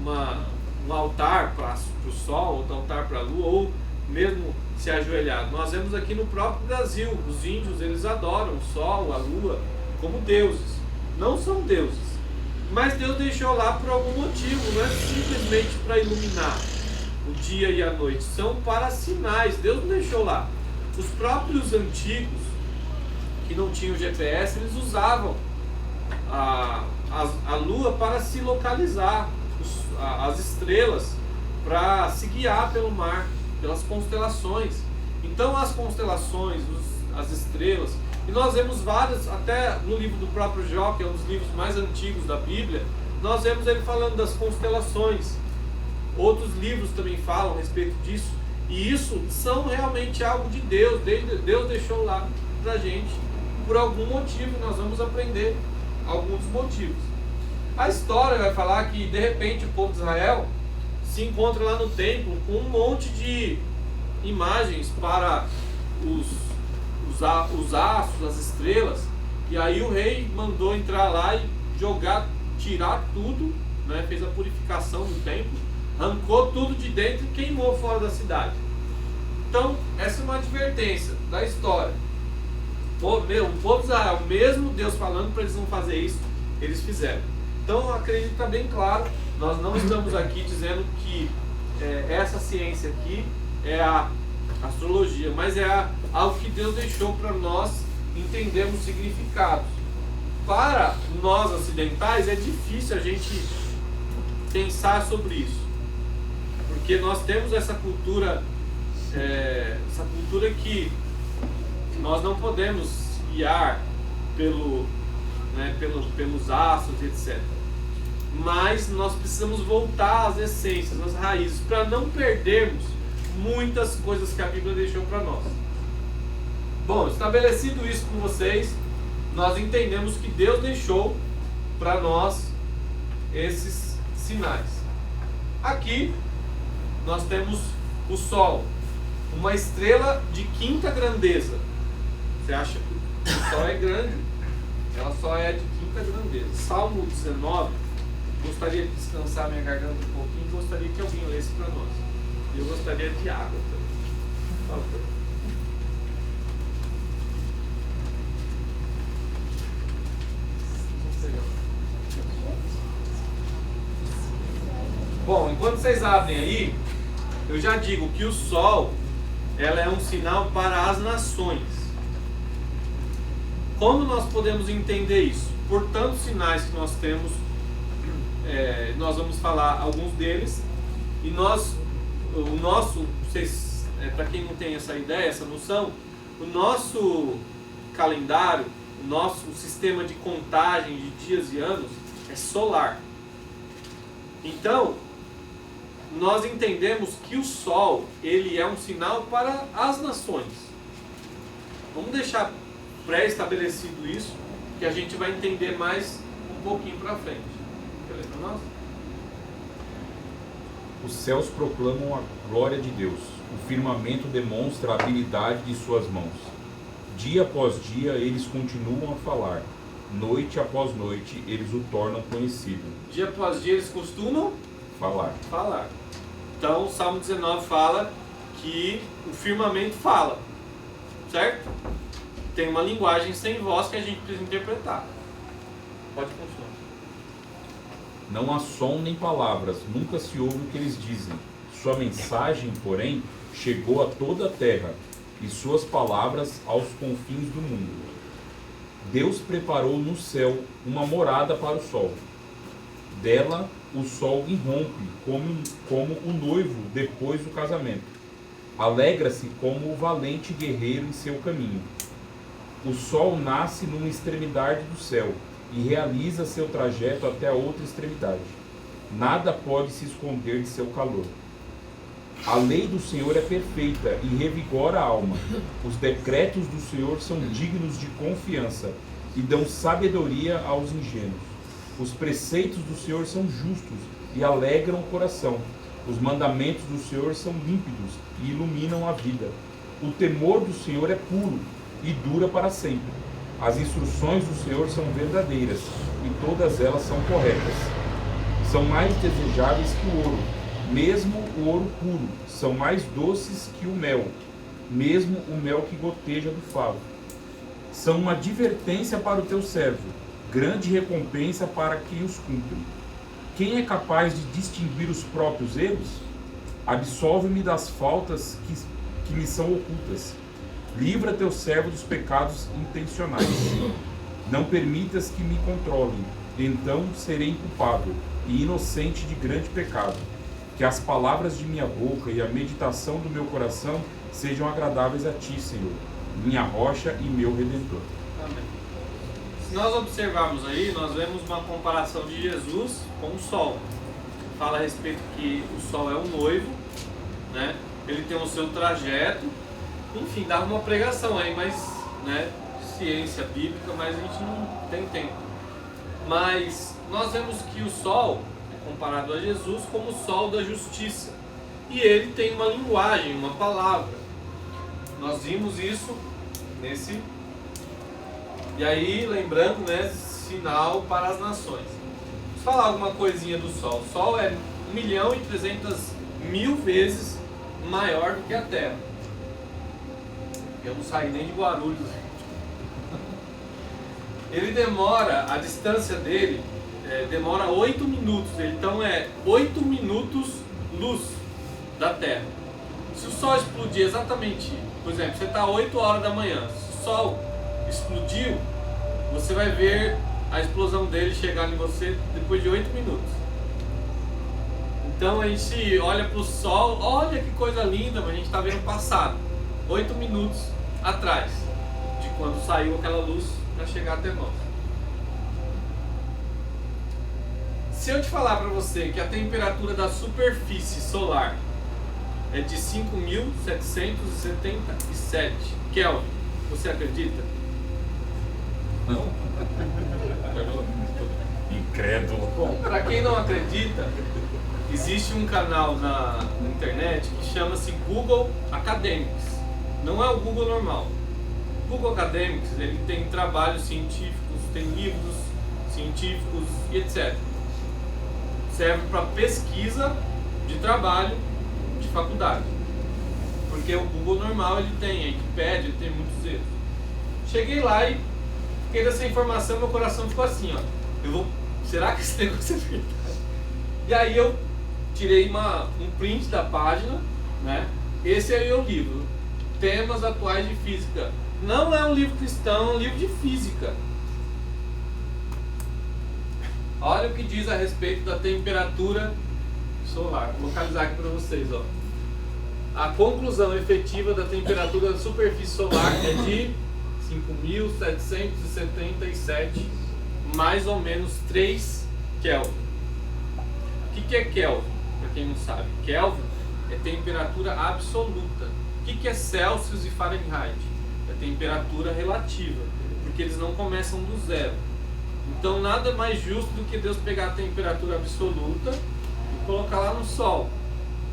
um altar para o sol, outro altar para a lua, ou mesmo se ajoelhar. Nós vemos aqui no próprio Brasil, os índios, eles adoram o sol, a lua como deuses. Não são deuses, mas Deus deixou lá por algum motivo, não é simplesmente para iluminar o dia e a noite, são para sinais. Deus não deixou lá. Os próprios antigos que não tinham GPS, eles usavam a lua para se localizar, as estrelas para se guiar pelo mar, pelas constelações. Então as constelações, as estrelas, e nós vemos várias, até no livro do próprio Jó, que é um dos livros mais antigos da Bíblia, nós vemos ele falando das constelações. Outros livros também falam a respeito disso, e isso são realmente algo de Deus. Deus deixou lá pra gente por algum motivo, nós vamos aprender alguns motivos. A história vai falar que de repente o povo de Israel se encontra lá no templo com um monte de imagens para os astros, as estrelas, e aí o rei mandou entrar lá e tirar tudo, né? Fez a purificação do templo, arrancou tudo de dentro e queimou fora da cidade. Então essa é uma advertência da história. O povo de Israel, mesmo Deus falando para eles não fazer isso, eles fizeram. Então acredito que está bem claro, nós não estamos aqui dizendo que essa ciência aqui é a astrologia, mas é algo que Deus deixou para nós entendermos significados. Para nós ocidentais é difícil a gente pensar sobre isso, porque nós temos essa cultura que nós não podemos guiar pelos astros, etc. Mas nós precisamos voltar às essências, às raízes, para não perdermos muitas coisas que a Bíblia deixou para nós. Bom, estabelecido isso com vocês, nós entendemos que Deus deixou para nós esses sinais. Aqui nós temos o Sol, uma estrela de quinta grandeza. Você acha que o Sol é grande? Ela só é de quinta grandeza. Salmo 19, gostaria de descansar minha garganta um pouquinho, gostaria que alguém lesse para nós. Eu gostaria de água também. Por favor. Bom, enquanto vocês abrem aí, eu já digo que o Sol, ela é um sinal para as nações. Como nós podemos entender isso? Por tantos sinais que nós temos nós vamos falar alguns deles. E o nosso, para quem não tem essa ideia, essa noção, o nosso calendário, o nosso sistema de contagem de dias e anos é solar. Então, nós entendemos que o Sol, ele é um sinal para as nações. Vamos deixar pré-estabelecido isso, que a gente vai entender mais um pouquinho para frente. Quer ler para nós? Os céus proclamam a glória de Deus. O firmamento demonstra a habilidade de suas mãos. Dia após dia eles continuam a falar. Noite após noite eles o tornam conhecido. Dia após dia eles costumam falar. Então o Salmo 19 fala que o firmamento fala, certo? Tem uma linguagem sem voz que a gente precisa interpretar. Pode continuar. Não há som nem palavras, nunca se ouve o que eles dizem. Sua mensagem, porém, chegou a toda a terra, e suas palavras aos confins do mundo. Deus preparou no céu uma morada para o sol. Dela o sol irrompe como o noivo depois do casamento. Alegra-se como o valente guerreiro em seu caminho. O sol nasce numa extremidade do céu e realiza seu trajeto até a outra extremidade. Nada pode se esconder de seu calor. A lei do Senhor é perfeita e revigora a alma. Os decretos do Senhor são dignos de confiança e dão sabedoria aos ingênuos. Os preceitos do Senhor são justos e alegram o coração. Os mandamentos do Senhor são límpidos e iluminam a vida. O temor do Senhor é puro e dura para sempre. As instruções do Senhor são verdadeiras e todas elas são corretas. São mais desejáveis que o ouro, mesmo o ouro puro. São mais doces que o mel, mesmo o mel que goteja do favo. São uma advertência para o teu servo, grande recompensa para quem os cumpre. Quem é capaz de distinguir os próprios erros? Absolve-me das faltas que me são ocultas. Livra teu servo dos pecados intencionais. Não permitas que me controlem, então serei inculpável e inocente de grande pecado. Que as palavras de minha boca e a meditação do meu coração sejam agradáveis a ti, Senhor, minha rocha e meu redentor. Amém. Se nós observarmos aí, nós vemos uma comparação de Jesus com o sol. Fala a respeito que o sol é um noivo, né? Ele tem o seu trajeto. Enfim, dava uma pregação aí, mas, né, de ciência bíblica, mas a gente não tem tempo. Mas nós vemos que o sol é comparado a Jesus como o sol da justiça. E ele tem uma linguagem, uma palavra. Nós vimos isso nesse... E aí, lembrando, né, sinal para as nações. Vamos falar alguma coisinha do sol. O sol é 1.300.000 vezes maior do que a Terra. Eu não saí nem de Guarulhos. Ele demora, a distância dele demora 8 minutos. Então é 8 minutos luz da Terra. Se o Sol explodir exatamente, por exemplo, você está 8 horas da manhã, se o Sol explodiu, você vai ver a explosão dele chegar em você depois de 8 minutos. Então a gente olha para o Sol, olha que coisa linda, mas a gente está vendo o passado. 8 minutos atrás de quando saiu aquela luz para chegar até nós. Se eu te falar para você que a temperatura da superfície solar é de 5.777 Kelvin, você acredita? Não. Incrédulo. Bom, para quem não acredita, existe um canal na internet que chama-se Google Academics. Não é o Google normal. O Google Academics, ele tem trabalhos científicos, tem livros científicos e etc. Serve para pesquisa de trabalho de faculdade. Porque o Google normal ele tem, a Wikipédia, ele tem muitos erros. Cheguei lá e fiquei dessa informação, meu coração ficou assim, ó. Será que esse negócio é verdade? E aí eu tirei um print da página, né? Esse é o livro. Temas atuais de física. Não é um livro cristão, é um livro de física. Olha o que diz a respeito da temperatura solar. Vou localizar aqui para vocês, ó. A conclusão efetiva da temperatura da superfície solar é de 5.777, mais ou menos 3 Kelvin. O que é Kelvin? Para quem não sabe, Kelvin é temperatura absoluta. O que é Celsius e Fahrenheit? É temperatura relativa, porque eles não começam do zero. Então nada mais justo do que Deus pegar a temperatura absoluta e colocar lá no Sol.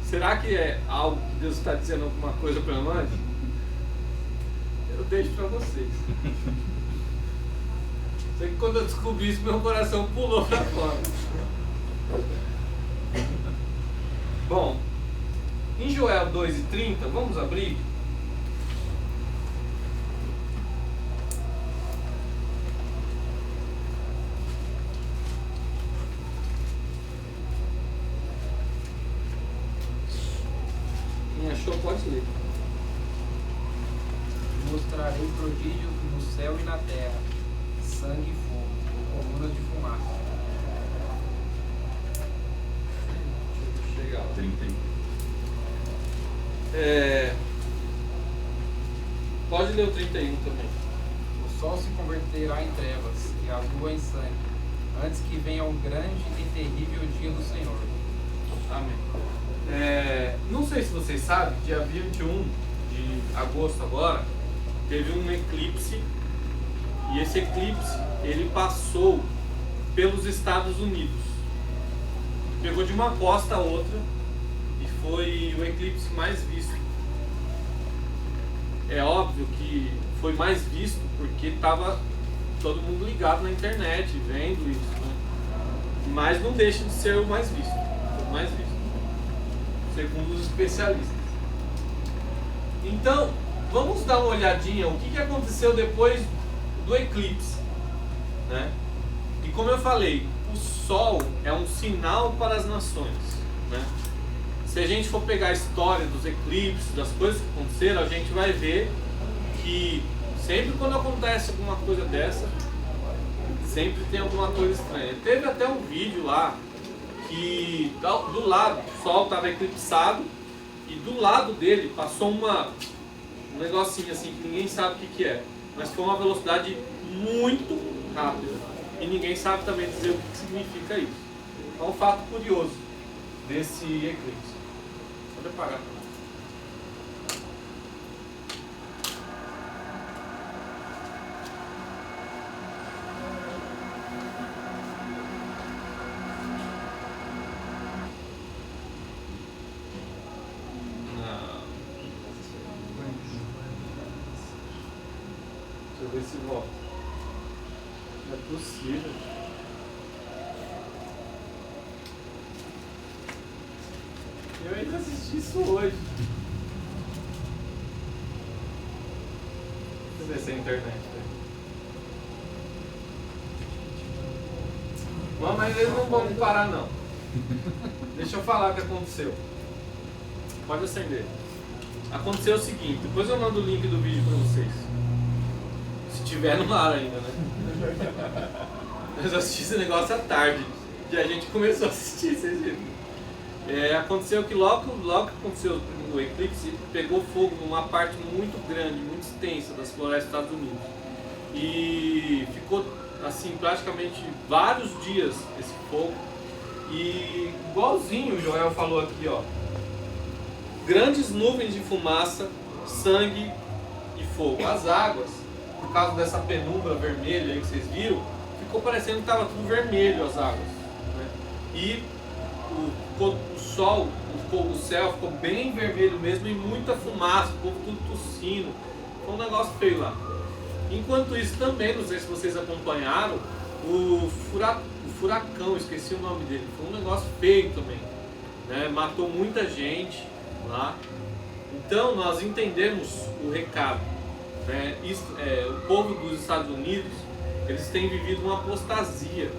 Será que é algo que Deus está dizendo alguma coisa para nós? Eu deixo para vocês. Sei que quando eu descobri isso, meu coração pulou para fora. Bom, em Joel 2:30, vamos abrir? Quem achou pode ler. Mostrarei prodígios no céu e na terra, sangue e fogo, colunas de fumaça. Chega lá. 31. Pode ler o 31 também. O sol se converterá em trevas e a lua em sangue, antes que venha um grande e terrível dia do Senhor. Amém. Não sei se vocês sabem, dia 21 de agosto agora, teve um eclipse, e esse eclipse, ele passou pelos Estados Unidos. Pegou de uma costa a outra, e foi o eclipse mais visto. É óbvio que foi mais visto porque estava todo mundo ligado na internet, vendo isso, né? Mas não deixa de ser o mais visto. O mais visto, segundo os especialistas. Então, vamos dar uma olhadinha o que aconteceu depois do eclipse, né? E como eu falei, o Sol é um sinal para as nações, né? Se a gente for pegar a história dos eclipses, das coisas que aconteceram, a gente vai ver que sempre quando acontece alguma coisa dessa, sempre tem alguma coisa estranha. Teve até um vídeo lá que do lado, o Sol estava eclipsado e do lado dele passou um negocinho assim que ninguém sabe o que é, mas foi uma velocidade muito rápida e ninguém sabe também dizer o que significa isso. É um fato curioso desse eclipse. Pode apagar. Deixa eu ver se volta. Não é possível. Eu ainda assisti isso hoje. Deixa eu ver se é a internet. Bom, mas eles não vão parar não. Deixa eu falar o que aconteceu. Pode acender. Aconteceu o seguinte, depois eu mando o link do vídeo pra vocês. Se tiver no ar ainda, né? Eu assisti esse negócio à tarde. E a gente começou a assistir, vocês viram. Aconteceu que logo que aconteceu o eclipse, pegou fogo numa parte muito grande, muito extensa das florestas dos Estados Unidos. E ficou assim praticamente vários dias esse fogo. E igualzinho o Joel falou aqui, ó. Grandes nuvens de fumaça, sangue e fogo. As águas, por causa dessa penumbra vermelha aí que vocês viram, ficou parecendo que estava tudo vermelho as águas, né? E o sol, o céu ficou bem vermelho mesmo e muita fumaça, o povo tudo tossindo. Foi um negócio feio lá. Enquanto isso também, não sei se vocês acompanharam, o furacão, esqueci o nome dele, foi um negócio feio também, né? Matou muita gente lá. Então nós entendemos o recado, né? O povo dos Estados Unidos, eles têm vivido uma apostasia.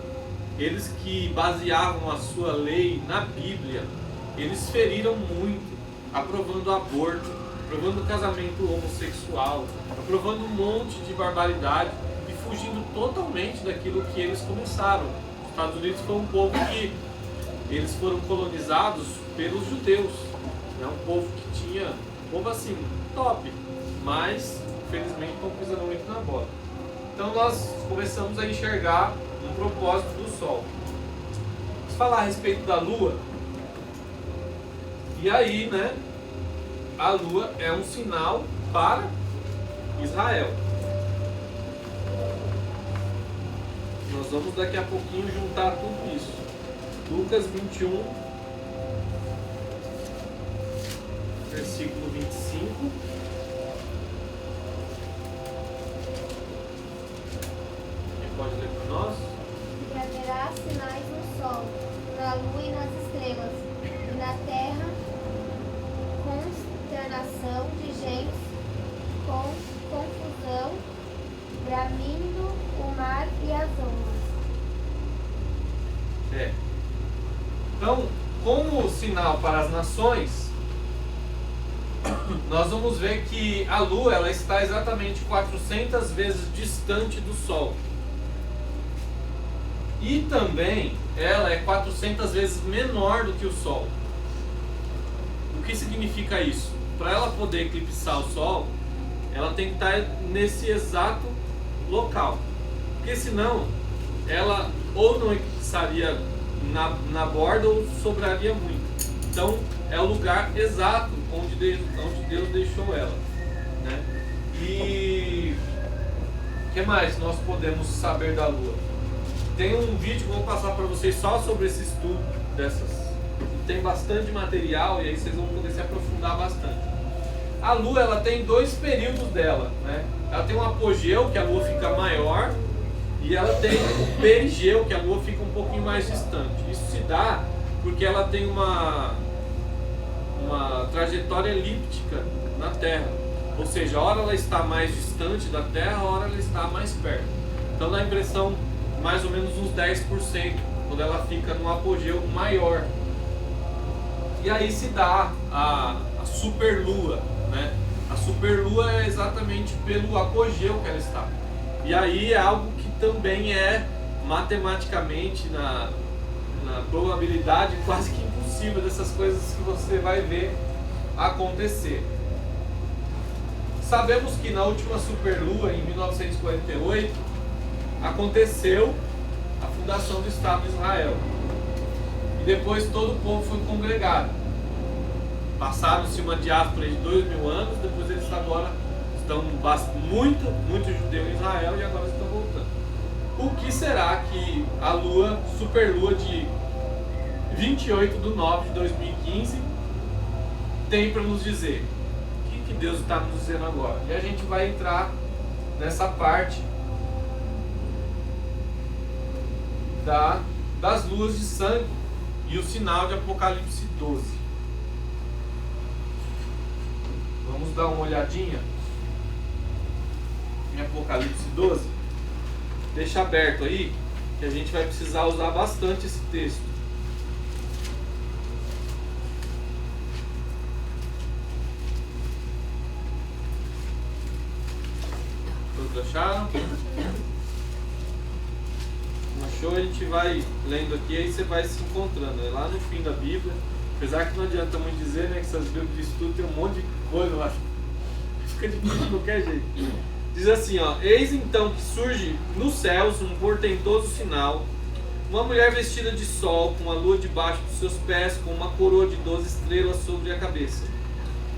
Eles que baseavam a sua lei na Bíblia, eles feriram muito, aprovando aborto, aprovando casamento homossexual, aprovando um monte de barbaridade e fugindo totalmente daquilo que eles começaram. Os Estados Unidos foi um povo que eles foram colonizados pelos judeus. É um povo que tinha, um povo assim, top, mas infelizmente estão pisando muito na bola. Então nós começamos a enxergar um propósito do Sol. Vamos falar a respeito da Lua. E aí, né, a Lua é um sinal para Israel. Nós vamos daqui a pouquinho juntar tudo isso. Lucas 21, versículo 25. Quem pode ler para nós? E haverá sinais no sol, na lua e nas estrelas, e na terra consternação de gentes, com confusão, bramindo o mar e as ondas. Então, como sinal para as nações, nós vamos ver que a Lua ela está exatamente 400 vezes distante do Sol. E também ela é 400 vezes menor do que o Sol. O que significa isso? Para ela poder eclipsar o Sol, ela tem que estar nesse exato local. Porque senão, ela ou não eclipsaria na borda ou sobraria muito. Então, é o lugar exato onde Deus deixou ela, né? E o que mais nós podemos saber da Lua? Tem um vídeo que eu vou passar para vocês só sobre esse estudo dessas. Tem bastante material e aí vocês vão poder se aprofundar bastante. A Lua ela tem dois períodos dela, né? Ela tem um apogeu, que a Lua fica maior, e ela tem o perigeu, que a Lua fica um pouquinho mais distante. Isso se dá porque ela tem uma trajetória elíptica na Terra. Ou seja, a hora ela está mais distante da Terra, a hora ela está mais perto. Então dá a impressão mais ou menos uns 10%, quando ela fica num apogeu maior. E aí se dá a superlua, né? A superlua é exatamente pelo apogeu que ela está. E aí é algo que também é matematicamente, na probabilidade, quase que impossível dessas coisas que você vai ver acontecer. Sabemos que na última superlua, em 1948, aconteceu a fundação do Estado de Israel. E depois todo o povo foi congregado. Passaram-se uma diáspora de 2000 anos, depois eles agora estão muito judeu em Israel e agora estão voltando. O que será que a lua, superlua de 28/9/2015 tem para nos dizer? O que Deus está nos dizendo agora? E a gente vai entrar nessa parte das luas de sangue e o sinal de Apocalipse 12. Vamos dar uma olhadinha em Apocalipse 12. Deixa aberto aí, que a gente vai precisar usar bastante esse texto. Todos acharam? Achou? A gente vai lendo aqui, aí você vai se encontrando. É lá no fim da Bíblia. Apesar que não adianta muito dizer, né, que essas Bíblias de estudo tem um monte de coisa lá. Fica difícil de qualquer jeito. Diz assim, ó: eis então que surge nos céus um portentoso sinal, uma mulher vestida de sol, com a lua debaixo dos seus pés, com uma coroa de 12 estrelas sobre a cabeça.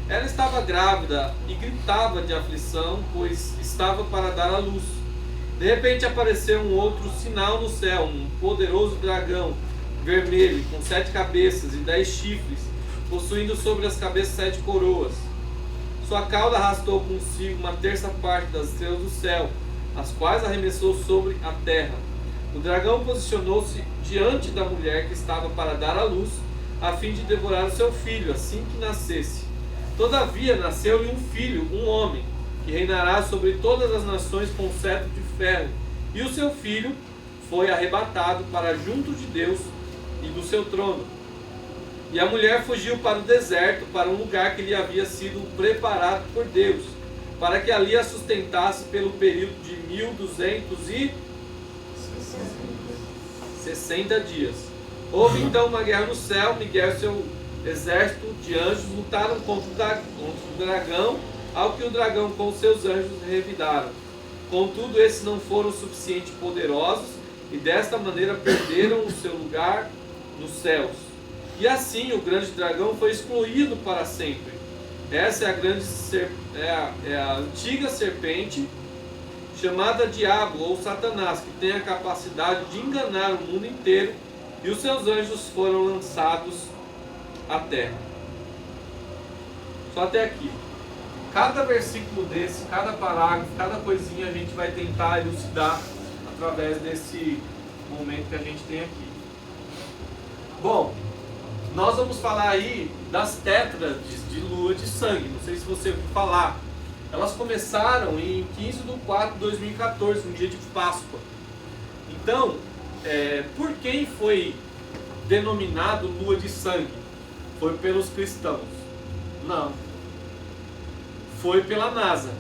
Ela estava grávida e gritava de aflição, pois estava para dar à luz. De repente apareceu um outro sinal no céu, um poderoso dragão vermelho, com 7 cabeças e 10 chifres, possuindo sobre as cabeças 7 coroas. Sua cauda arrastou consigo uma terça parte das estrelas do céu, as quais arremessou sobre a terra. O dragão posicionou-se diante da mulher que estava para dar à luz, a fim de devorar o seu filho, assim que nascesse. Todavia nasceu-lhe um filho, um homem, que reinará sobre todas as nações com cetro de ferro. E o seu filho foi arrebatado para junto de Deus e do seu trono. E a mulher fugiu para o deserto, para um lugar que lhe havia sido preparado por Deus, para que ali a sustentasse pelo período de 1260 60 dias. Houve então uma guerra no céu. Miguel e seu exército de anjos lutaram contra o dragão, ao que o dragão com seus anjos revidaram. Contudo, esses não foram suficientemente poderosos e desta maneira perderam o seu lugar nos céus. E assim o grande dragão foi excluído para sempre. Essa é a antiga serpente, chamada Diabo ou Satanás, que tem a capacidade de enganar o mundo inteiro, e os seus anjos foram lançados à terra. Só até aqui. Cada versículo desse, cada parágrafo, cada coisinha a gente vai tentar elucidar através desse momento que a gente tem aqui. Bom, nós vamos falar aí das tétrades de lua de sangue. Não sei se você ouviu falar. Elas começaram em 15/4/2014, no dia de Páscoa. Então, por quem foi denominado lua de sangue? Foi pelos cristãos? Não. Foi pela NASA.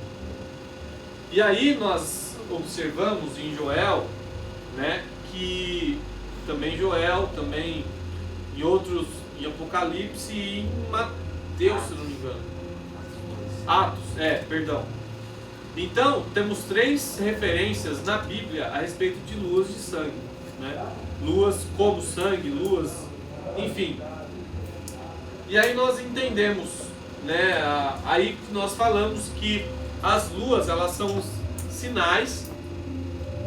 E aí nós observamos em Joel, né, que também Joel, também em outros, em Apocalipse e em Mateus, se não me engano. Atos, perdão. Então, temos 3 referências na Bíblia a respeito de luas de sangue, né? Luas como sangue, luas, enfim. E aí nós entendemos, né, aí nós falamos que as luas, elas são os sinais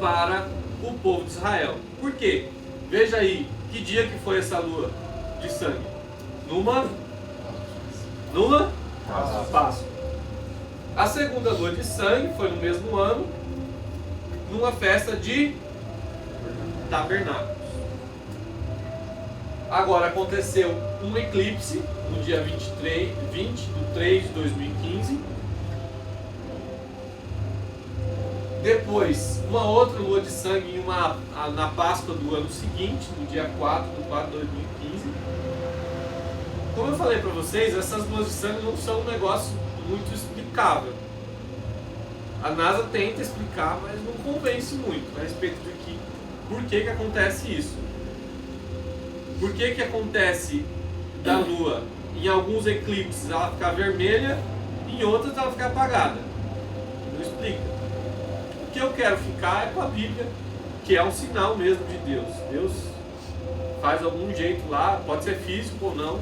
para o povo de Israel. Por quê? Veja aí, que dia que foi essa lua de sangue? Numa Páscoa. A segunda lua de sangue foi no mesmo ano, numa festa de tabernáculos. Agora aconteceu um eclipse no dia 20 de 3 de 2015. Depois, uma outra lua de sangue na Páscoa do ano seguinte, no dia 4/4/2015. Como eu falei para vocês, essas luas de sangue não são um negócio muito explicável. A NASA tenta explicar, mas não convence muito a respeito de por que acontece isso. Por que acontece da Lua, em alguns eclipses, ela ficar vermelha, em outros ela ficar apagada? Não explica. O que eu quero ficar é com a Bíblia, que é um sinal mesmo de Deus. Deus faz algum jeito lá, pode ser físico ou não,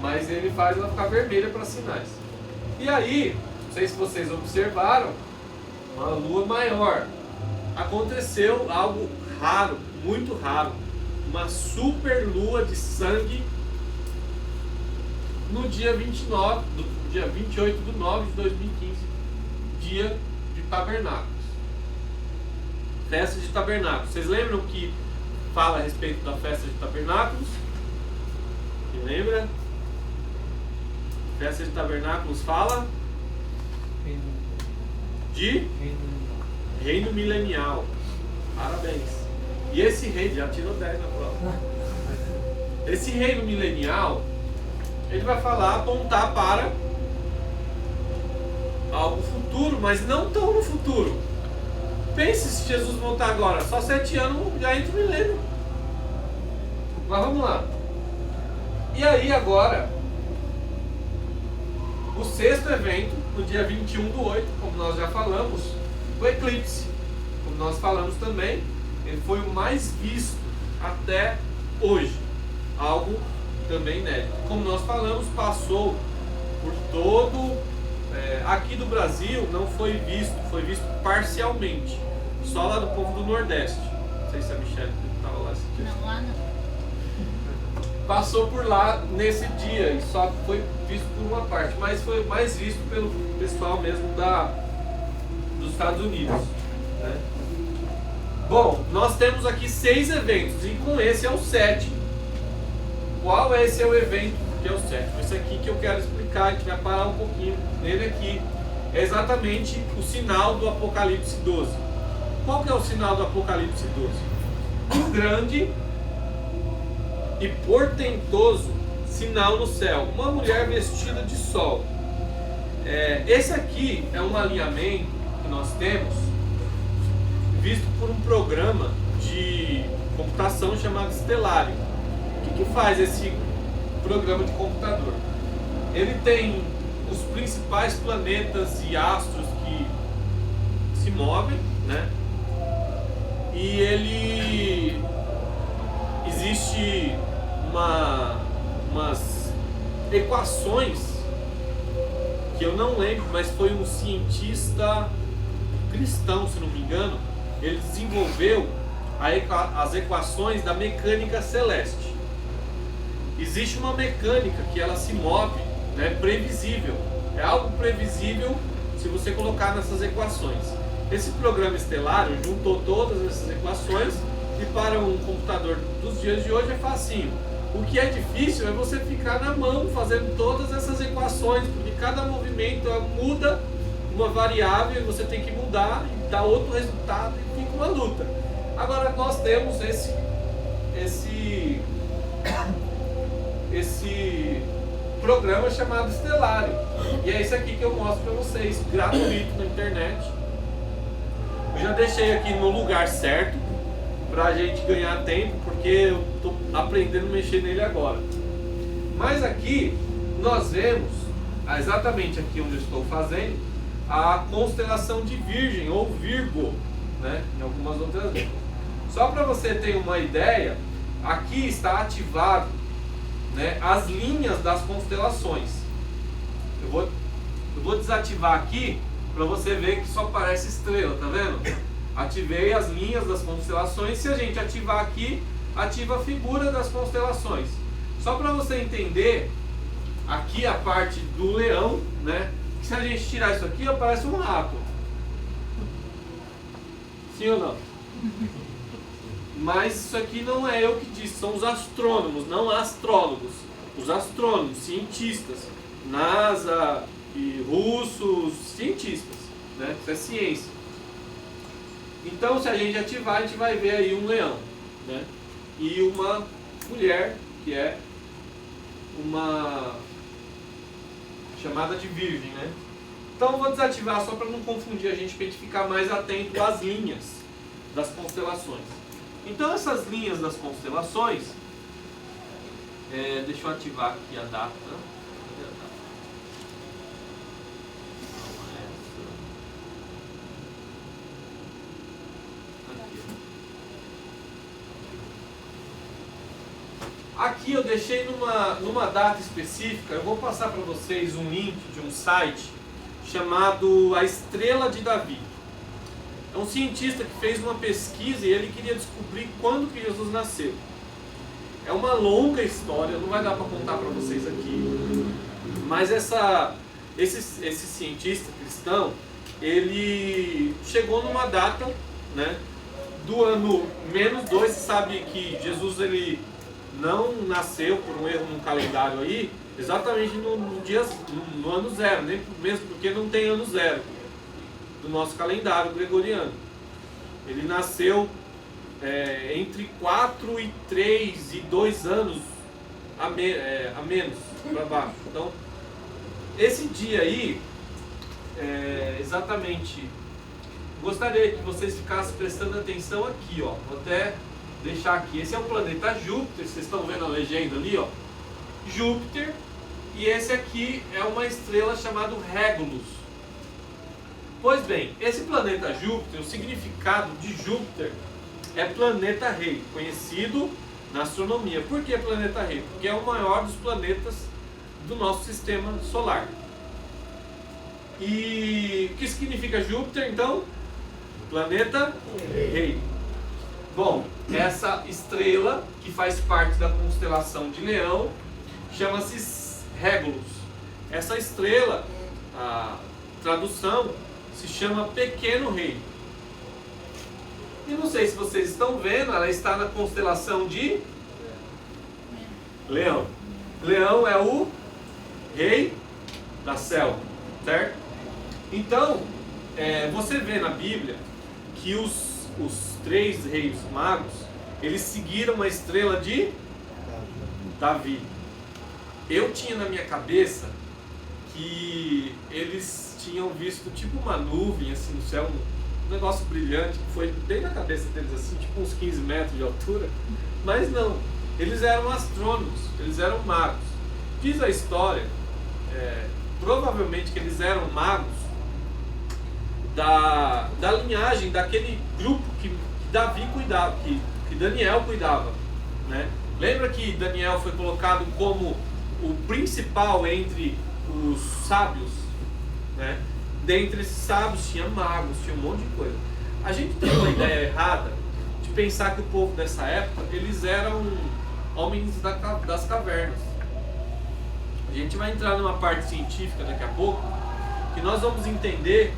mas ele faz ela ficar vermelha para sinais. E aí, não sei se vocês observaram, uma lua maior. Aconteceu algo raro, muito raro. Uma super lua de sangue no dia 28/9/2015, dia de tabernáculos. Festa de tabernáculos. Vocês lembram que fala a respeito da festa de tabernáculos? Quem lembra? Festa de tabernáculos fala de reino milenial. Parabéns. E esse reino, já tirou 10 na prova. Esse reino milenial, ele vai apontar para algo futuro, mas não tão no futuro. Pense se Jesus voltar agora, só 7 anos já entra o milênio. Mas vamos lá. E aí agora, o 6º evento, no dia 21/8, como nós já falamos, o eclipse. Como nós falamos também, ele foi o mais visto até hoje. Algo também inédito. Como nós falamos, passou por todo... aqui do Brasil não foi visto parcialmente. Só lá do povo do Nordeste. Não sei se a Michelle estava lá esse dia. Não, lá não. Passou por lá nesse dia e só foi visto por uma parte, mas foi mais visto pelo pessoal mesmo dos Estados Unidos, né? Bom, nós temos aqui 6 eventos e com esse é o 7º. Qual é esse evento que é o 7º? Esse aqui que eu quero explicar, a gente vai parar um pouquinho nele aqui. É exatamente o sinal do Apocalipse 12. Qual que é o sinal do Apocalipse 12? Um grande e portentoso sinal no céu, uma mulher vestida de sol. Esse aqui é um alinhamento que nós temos visto por um programa de computação chamado Stellarium. O que faz esse programa de computador? Ele tem os principais planetas e astros que se movem, né? E ele existe umas equações que eu não lembro, mas foi um cientista cristão, se não me engano, ele desenvolveu as equações da mecânica celeste. Existe uma mecânica que ela se move, né, previsível. É algo previsível se você colocar nessas equações. Esse programa Stellarium juntou todas essas equações e para um computador dos dias de hoje é facinho. O que é difícil é você ficar na mão fazendo todas essas equações, porque cada movimento muda uma variável e você tem que mudar e dar outro resultado e fica uma luta. Agora nós temos esse programa chamado Stellarium, e é esse aqui que eu mostro para vocês, gratuito na internet. Eu já deixei aqui no lugar certo para a gente ganhar tempo, porque eu estou aprendendo a mexer nele agora. Mas aqui nós vemos, exatamente aqui onde eu estou fazendo, a constelação de Virgem ou Virgo, né, em algumas outras línguas. Só para você ter uma ideia, aqui está ativado, né, as linhas das constelações. Eu vou desativar aqui para você ver que só aparece estrela, tá vendo? Ativei as linhas das constelações. Se a gente ativar aqui, ativa a figura das constelações. Só para você entender, aqui a parte do leão, né? Se a gente tirar isso aqui, aparece um rato. Sim ou não? Mas isso aqui não é eu que disse, são os astrônomos, não astrólogos. Os astrônomos, cientistas, NASA e russos, cientistas, né? Isso é ciência. Então, se a gente ativar, a gente vai ver aí um leão, né? E uma mulher, que é uma chamada de Virgem, né? Então, eu vou desativar só para não confundir a gente, para a gente ficar mais atento às linhas das constelações. Então, essas linhas das constelações, deixa eu ativar aqui a data. Cadê a data? Aqui eu deixei numa data específica. Eu vou passar para vocês um link de um site chamado A Estrela de Davi. É um cientista que fez uma pesquisa e ele queria descobrir quando que Jesus nasceu. É uma longa história, não vai dar para contar para vocês aqui. Mas esse cientista cristão, ele chegou numa data, né, do ano -2. Você sabe que Jesus ele não nasceu por um erro no calendário aí, exatamente no ano 0, nem mesmo porque não tem ano 0 do nosso calendário gregoriano. Ele nasceu entre 4 e 3 e 2 anos a menos para baixo. Então, esse dia aí, exatamente, gostaria que vocês ficassem prestando atenção aqui, ó. Vou até deixar aqui. Esse é o planeta Júpiter, vocês estão vendo a legenda ali, ó. Júpiter. E esse aqui é uma estrela chamada Regulus. Pois bem, esse planeta Júpiter, o significado de Júpiter é planeta rei, conhecido na astronomia. Por que planeta rei? Porque é o maior dos planetas do nosso sistema solar. E o que significa Júpiter, então? Planeta rei. Bom, essa estrela, que faz parte da constelação de Leão, chama-se Regulus. Essa estrela, a tradução, se chama Pequeno Rei. E não sei se vocês estão vendo, ela está na constelação de Leão. Leão é o rei da selva, certo? Então, você vê na Bíblia que os 3 reis magos, eles seguiram a estrela de Davi. Eu tinha na minha cabeça que eles tinham visto tipo uma nuvem assim no céu, um negócio brilhante que foi bem na cabeça deles, assim, tipo uns 15 metros de altura. Mas não, eles eram astrônomos, eles eram magos. Diz a história, provavelmente que eles eram magos da linhagem daquele grupo que Davi cuidava, que Daniel cuidava, né? Lembra que Daniel foi colocado como o principal entre os sábios, né? Dentre esses sábios tinha magos, tinha um monte de coisa. A gente tem uma ideia errada de pensar que o povo dessa época, eles eram homens das cavernas. A gente vai entrar numa parte científica daqui a pouco, que nós vamos entender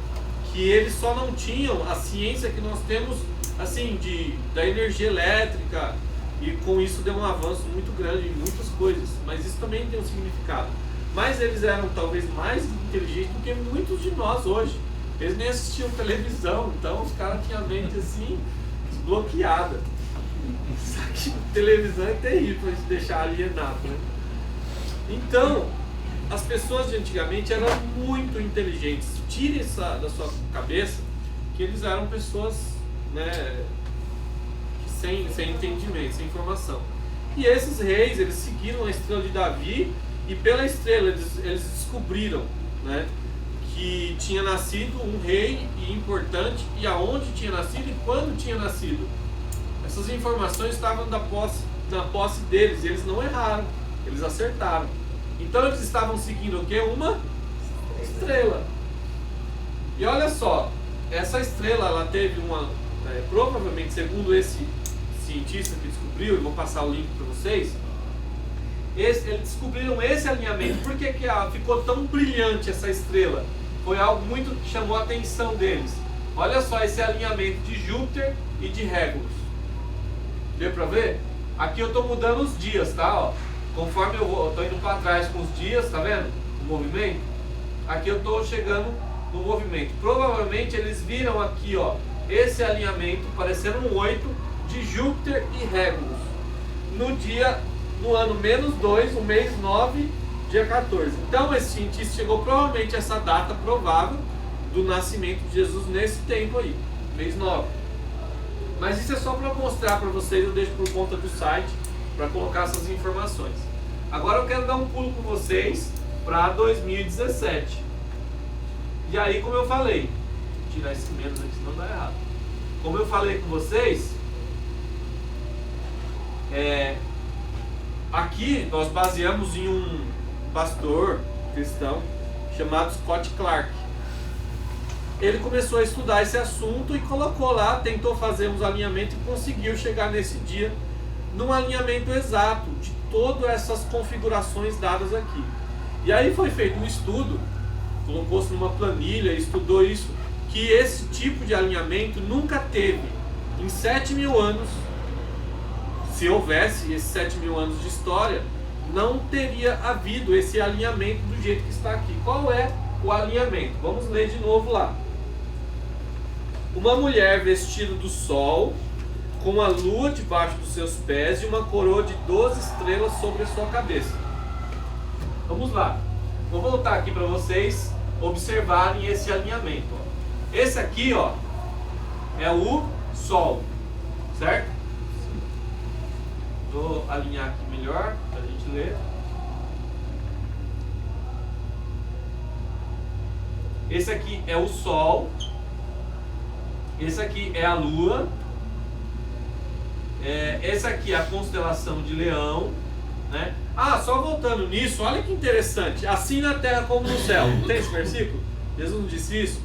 que eles só não tinham a ciência que nós temos, assim, da energia elétrica, e com isso deu um avanço muito grande em muitas coisas, mas isso também tem um significado. Mas eles eram talvez mais inteligentes do que muitos de nós hoje. Eles nem assistiam televisão, então os caras tinham a mente assim, desbloqueada. Só que televisão é terrível pra gente deixar alienado, né? Então, as pessoas de antigamente eram muito inteligentes. Tire isso da sua cabeça que eles eram pessoas, né, sem entendimento, sem informação. E esses reis, eles seguiram a estrela de Davi, e pela estrela eles descobriram, né, que tinha nascido um rei importante, e aonde tinha nascido e quando tinha nascido. Essas informações estavam na posse deles, e eles não erraram, eles acertaram. Então eles estavam seguindo o quê? Uma estrela. E olha só, essa estrela, ela teve provavelmente, segundo esse cientista que descobriu, e vou passar o link para vocês, eles descobriram esse alinhamento. Por que ficou tão brilhante essa estrela? Foi algo muito que chamou a atenção deles. Olha só esse alinhamento de Júpiter e de Régulus. Deu para ver? Aqui eu estou mudando os dias, tá? Ó, conforme eu estou indo para trás com os dias, tá vendo? O movimento. Aqui eu estou chegando no movimento. Provavelmente eles viram aqui, ó, esse alinhamento parecendo um 8 de Júpiter e Régulus. No ano -2, o mês 9, dia 14. Então esse cientista chegou provavelmente a essa data provável do nascimento de Jesus nesse tempo aí, mês 9. Mas isso é só para mostrar para vocês, eu deixo por conta do site para colocar essas informações. Agora eu quero dar um pulo com vocês para 2017. E aí, como eu falei, vou tirar esse menos aqui senão dá errado. Como eu falei com vocês, aqui nós baseamos em um pastor cristão chamado Scott Clark. Ele começou a estudar esse assunto e colocou lá, tentou fazer uns alinhamentos e conseguiu chegar nesse dia num alinhamento exato de todas essas configurações dadas aqui. E aí foi feito um estudo, colocou-se numa planilha, estudou isso, que esse tipo de alinhamento nunca teve em 7.000 anos. Se houvesse esses 7.000 anos de história, não teria havido esse alinhamento do jeito que está aqui. Qual é o alinhamento? Vamos ler de novo lá. Uma mulher vestida do sol, com a lua debaixo dos seus pés e uma coroa de 12 estrelas sobre a sua cabeça. Vamos lá. Vou voltar aqui para vocês observarem esse alinhamento. Ó. Esse aqui, ó, é o sol, certo? Vou alinhar aqui melhor para a gente ler. Esse aqui é o sol. Esse aqui é a lua. Essa aqui é a constelação de Leão, né? Só voltando nisso, olha que interessante. Assim na terra como no céu. Não tem esse versículo? Jesus não disse isso?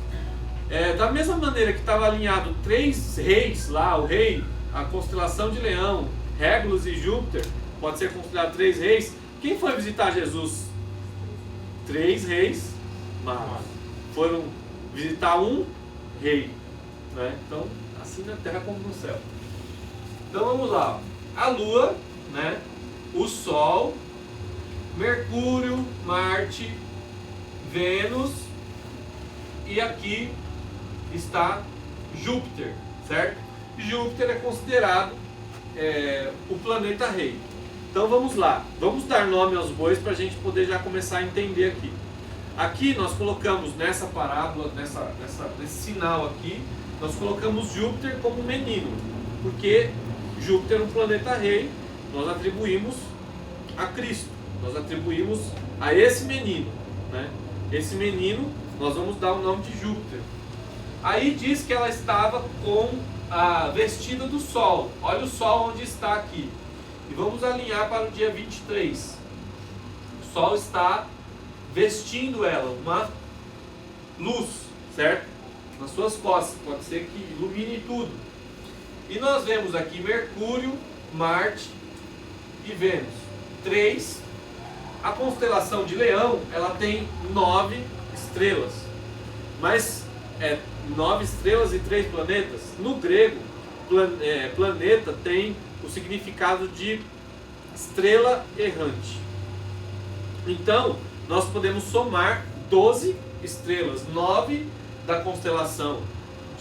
Da mesma maneira que estava alinhado 3 reis lá, o rei, a constelação de Leão, Régulus e Júpiter, pode ser considerado 3 reis. Quem foi visitar Jesus? 3 reis magos. Foram visitar um rei, né? Então, assim na terra como no céu. Então vamos lá. A lua, né? O sol, Mercúrio, Marte, Vênus, e aqui está Júpiter, certo? Júpiter é considerado o planeta rei. Então vamos lá, vamos dar nome aos bois para a gente poder já começar a entender aqui. Aqui nós colocamos nessa parábola, nesse sinal aqui, nós colocamos Júpiter como menino, porque Júpiter é um planeta rei, nós atribuímos a Cristo, nós atribuímos a esse menino, né? Esse menino nós vamos dar o nome de Júpiter. Aí diz que ela estava com a vestida do sol. Olha o sol onde está aqui. E vamos alinhar para o dia 23. O sol está vestindo ela, uma luz, certo? Nas suas costas, pode ser que ilumine tudo. E nós vemos aqui Mercúrio, Marte e Vênus. 3. A constelação de Leão, ela tem 9 estrelas. Mas 9 estrelas e 3 planetas. No grego, planeta tem o significado de estrela errante. Então, nós podemos somar 12 estrelas, 9 da constelação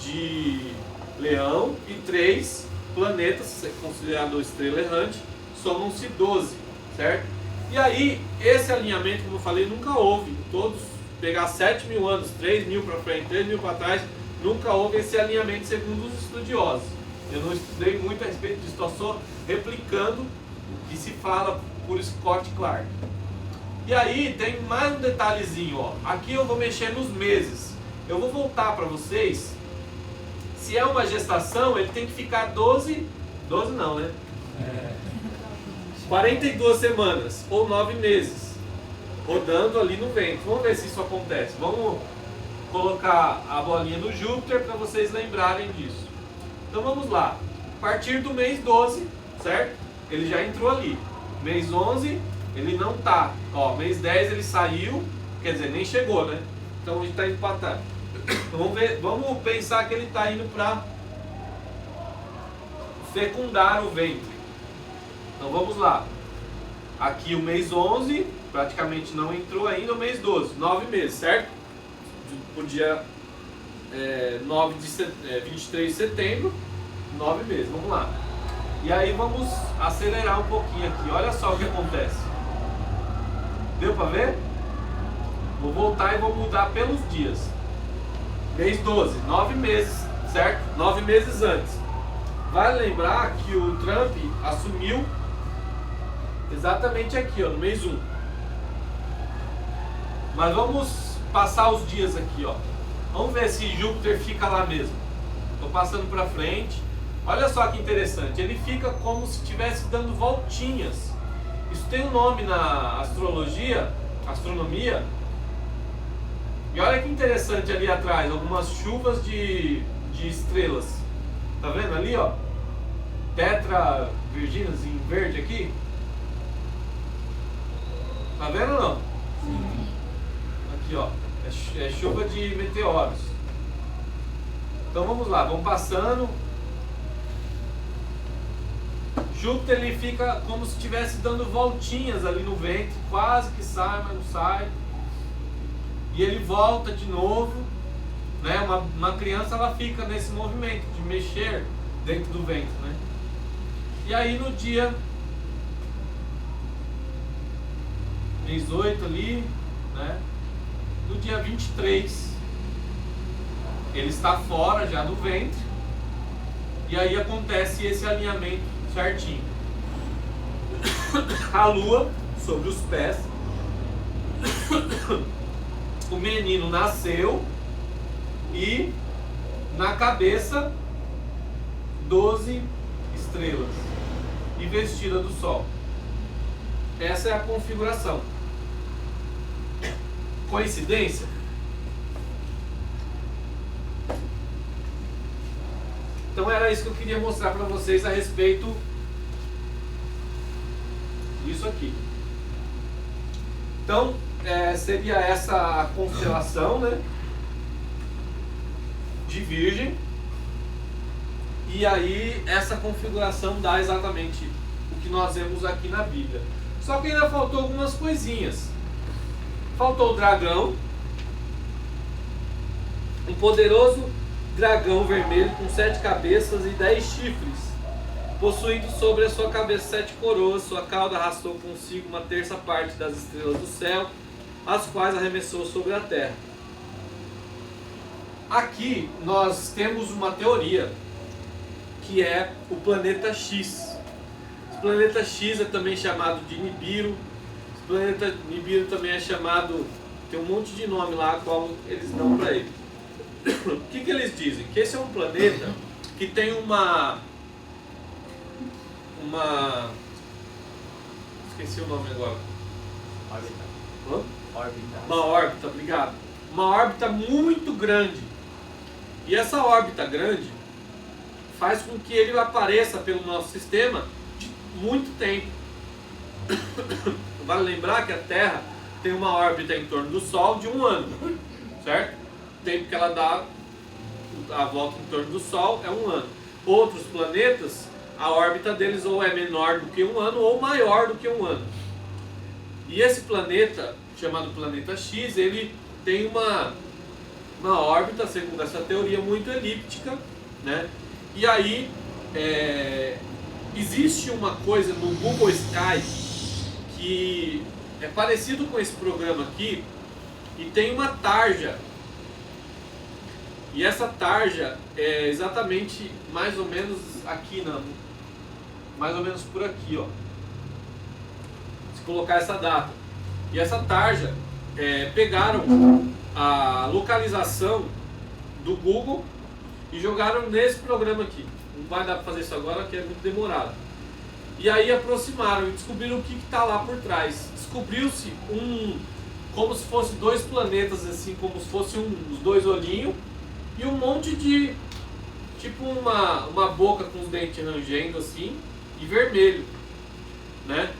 de Leão e 3 planetas, considerado estrela errante, somam-se 12, certo? E aí, esse alinhamento, como eu falei, nunca houve. Todos, pegar 7 mil anos, 3 mil para frente, 3 mil para trás, nunca houve esse alinhamento segundo os estudiosos. Eu não estudei muito a respeito disso, estou só replicando o que se fala por Scott Clark. E aí tem mais um detalhezinho, ó. Aqui eu vou mexer nos meses. Eu vou voltar para vocês. Se é uma gestação, ele tem que ficar 12 não, né? 42 semanas ou 9 meses rodando ali no vento. Vamos ver se isso acontece. Vamos colocar a bolinha no Júpiter para vocês lembrarem disso. Então vamos lá. A partir do mês 12, certo? Ele já entrou ali. Mês 11, ele não tá. Ó, mês 10 ele saiu, quer dizer, nem chegou, né? Então a gente está empatado. Vamos pensar que ele está indo para fecundar o ventre. Então vamos lá. Aqui o mês 11, praticamente não entrou ainda, o mês 12, 9 meses, certo? O dia 23 de setembro, 9 meses, vamos lá. E aí vamos acelerar um pouquinho aqui, olha só o que acontece. Deu para ver? Vou voltar e vou mudar pelos dias. Mês 12, 9 meses, certo? 9 meses antes. Vale lembrar que o Trump assumiu exatamente aqui, ó, no mês 1. Mas vamos passar os dias aqui, ó. Vamos ver se Júpiter fica lá mesmo. Estou passando para frente. Olha só que interessante. Ele fica como se estivesse dando voltinhas. Isso tem um nome na astronomia. E olha que interessante ali atrás, algumas chuvas de estrelas. Tá vendo ali, ó? Tetra Virginas em verde aqui. Tá vendo ou não? Sim. Aqui, ó. É chuva de meteoros. Então vamos lá, vamos passando. Júpiter ele fica como se estivesse dando voltinhas ali no ventre, quase que sai, mas não sai. E ele volta de novo, né? Uma criança ela fica nesse movimento de mexer dentro do ventre, né? E aí no dia mês 8 ali, né? No dia 23 ele está fora já do ventre. E aí acontece esse alinhamento certinho. A lua sobre os pés. O menino nasceu e na cabeça 12 estrelas e vestida do sol. Essa é a configuração. Coincidência? Então era isso que eu queria mostrar para vocês a respeito disso aqui. Então seria essa a constelação, né, de Virgem. E aí essa configuração dá exatamente o que nós vemos aqui na Bíblia. Só que ainda faltou algumas coisinhas. Faltou o dragão, um poderoso dragão vermelho com 7 cabeças e 10 chifres, possuindo sobre a sua cabeça 7 coroas. Sua cauda arrastou consigo uma terça parte das estrelas do céu as quais arremessou sobre a terra. Aqui nós temos uma teoria que é o planeta X. Esse planeta X é também chamado de Nibiru. Esse planeta Nibiru também é chamado, tem um monte de nome lá qual eles dão para ele. O que eles dizem? Que esse é um planeta que tem uma esqueci o nome agora. Hã? Uma órbita, obrigado. Uma órbita muito grande. E essa órbita grande faz com que ele apareça pelo nosso sistema de muito tempo. Vale lembrar que a Terra tem uma órbita em torno do Sol de 1 ano, certo? O tempo que ela dá a volta em torno do Sol é 1 ano. Outros planetas, a órbita deles ou é menor do que 1 ano ou maior do que 1 ano. E esse planeta, chamado planeta X, ele tem uma órbita, segundo essa teoria, muito elíptica, né? E aí, existe uma coisa no Google Sky que é parecido com esse programa aqui e tem uma tarja. E essa tarja é exatamente mais ou menos aqui, mais ou menos por aqui, ó. Se colocar essa data. E essa tarja, pegaram a localização do Google e jogaram nesse programa aqui. Não vai dar para fazer isso agora, que é muito demorado. E aí aproximaram e descobriram o que está lá por trás. Descobriu-se como se fosse 2 planetas, assim, como se fossem os 2 olhinhos e um monte de, tipo uma boca com os dentes rangendo assim e vermelho, né?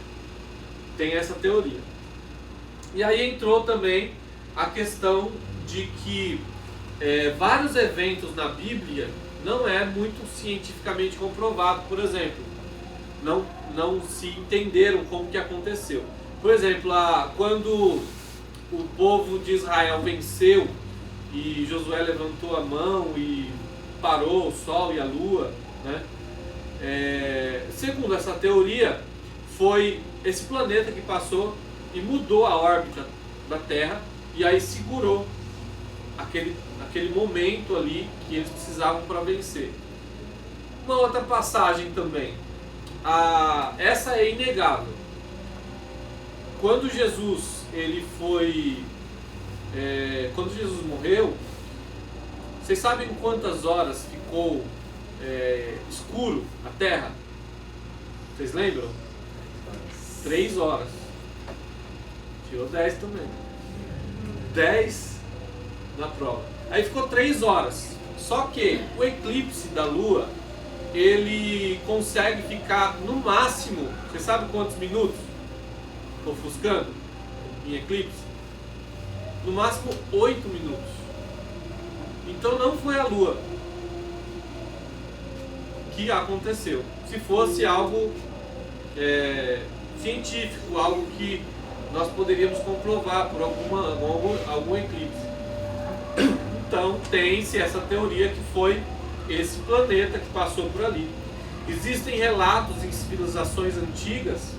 Tem essa teoria. E aí entrou também a questão de que vários eventos na Bíblia não é muito cientificamente comprovado. Por exemplo, não se entenderam como que aconteceu. Por exemplo, quando o povo de Israel venceu e Josué levantou a mão e parou o sol e a lua, né? Segundo essa teoria, foi esse planeta que passou e mudou a órbita da Terra e aí segurou aquele momento ali que eles precisavam para vencer. Uma outra passagem também, essa é inegável. Quando Jesus quando Jesus morreu, vocês sabem quantas horas ficou escuro a Terra? Vocês lembram? 3 horas. Tirou 10 também. 10 na prova. Aí ficou 3 horas. Só que o eclipse da Lua, ele consegue ficar no máximo, você sabe quantos minutos? Ofuscando em eclipse? No máximo 8 minutos. Então não foi a Lua que aconteceu. Se fosse algo científico, algo que nós poderíamos comprovar por algum eclipse. Então tem-se essa teoria que foi esse planeta que passou por ali. Existem relatos em civilizações antigas,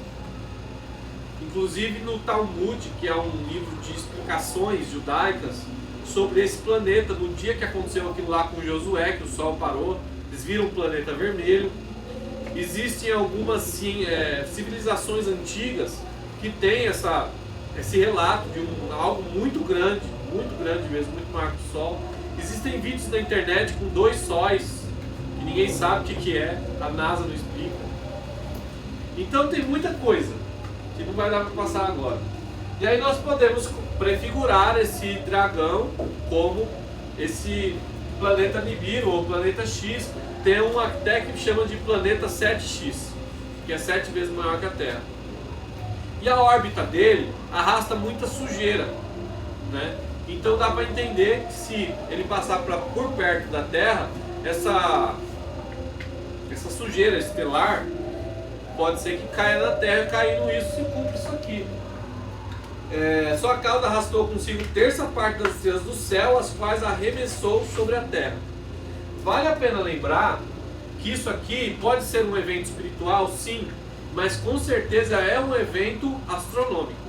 inclusive no Talmud, que é um livro de explicações judaicas, sobre esse planeta, no dia que aconteceu aquilo lá com Josué, que o sol parou, eles viram o planeta vermelho. Existem algumas civilizações antigas que tem esse relato de algo muito grande mesmo, muito maior que o Sol. Existem vídeos na internet com 2 sóis, que ninguém sabe o que é, a NASA não explica. Então tem muita coisa que não vai dar para passar agora. E aí nós podemos prefigurar esse dragão como esse planeta Nibiru ou planeta X. Tem um até que chama de planeta 7X, que é 7 vezes maior que a Terra. E a órbita dele arrasta muita sujeira, né? Então dá para entender que se ele passar por perto da Terra, essa sujeira estelar pode ser que caia na Terra, caindo isso se cumpre isso aqui. Sua cauda arrastou consigo terça parte das estrelas do céu, as quais arremessou sobre a Terra. Vale a pena lembrar que isso aqui pode ser um evento espiritual, sim, mas com certeza é um evento astronômico.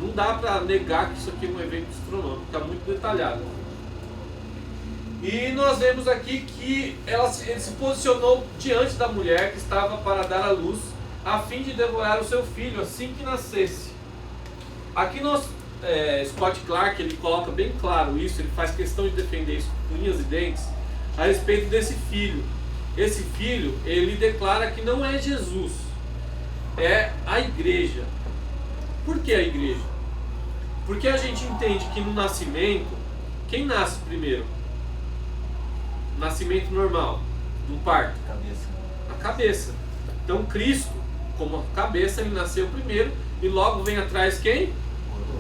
Não dá para negar que isso aqui é um evento astronômico, está muito detalhado. E nós vemos aqui que ele se posicionou diante da mulher que estava para dar à luz, a fim de devorar o seu filho assim que nascesse. Aqui Scott Clark, ele coloca bem claro isso, ele faz questão de defender isso com unhas e dentes, a respeito desse filho. Esse filho, ele declara que não é Jesus, é a igreja. Por que a igreja? Porque a gente entende que no nascimento, quem nasce primeiro? Nascimento normal, no parto? A cabeça. Então Cristo, como a cabeça, ele nasceu primeiro e logo vem atrás quem?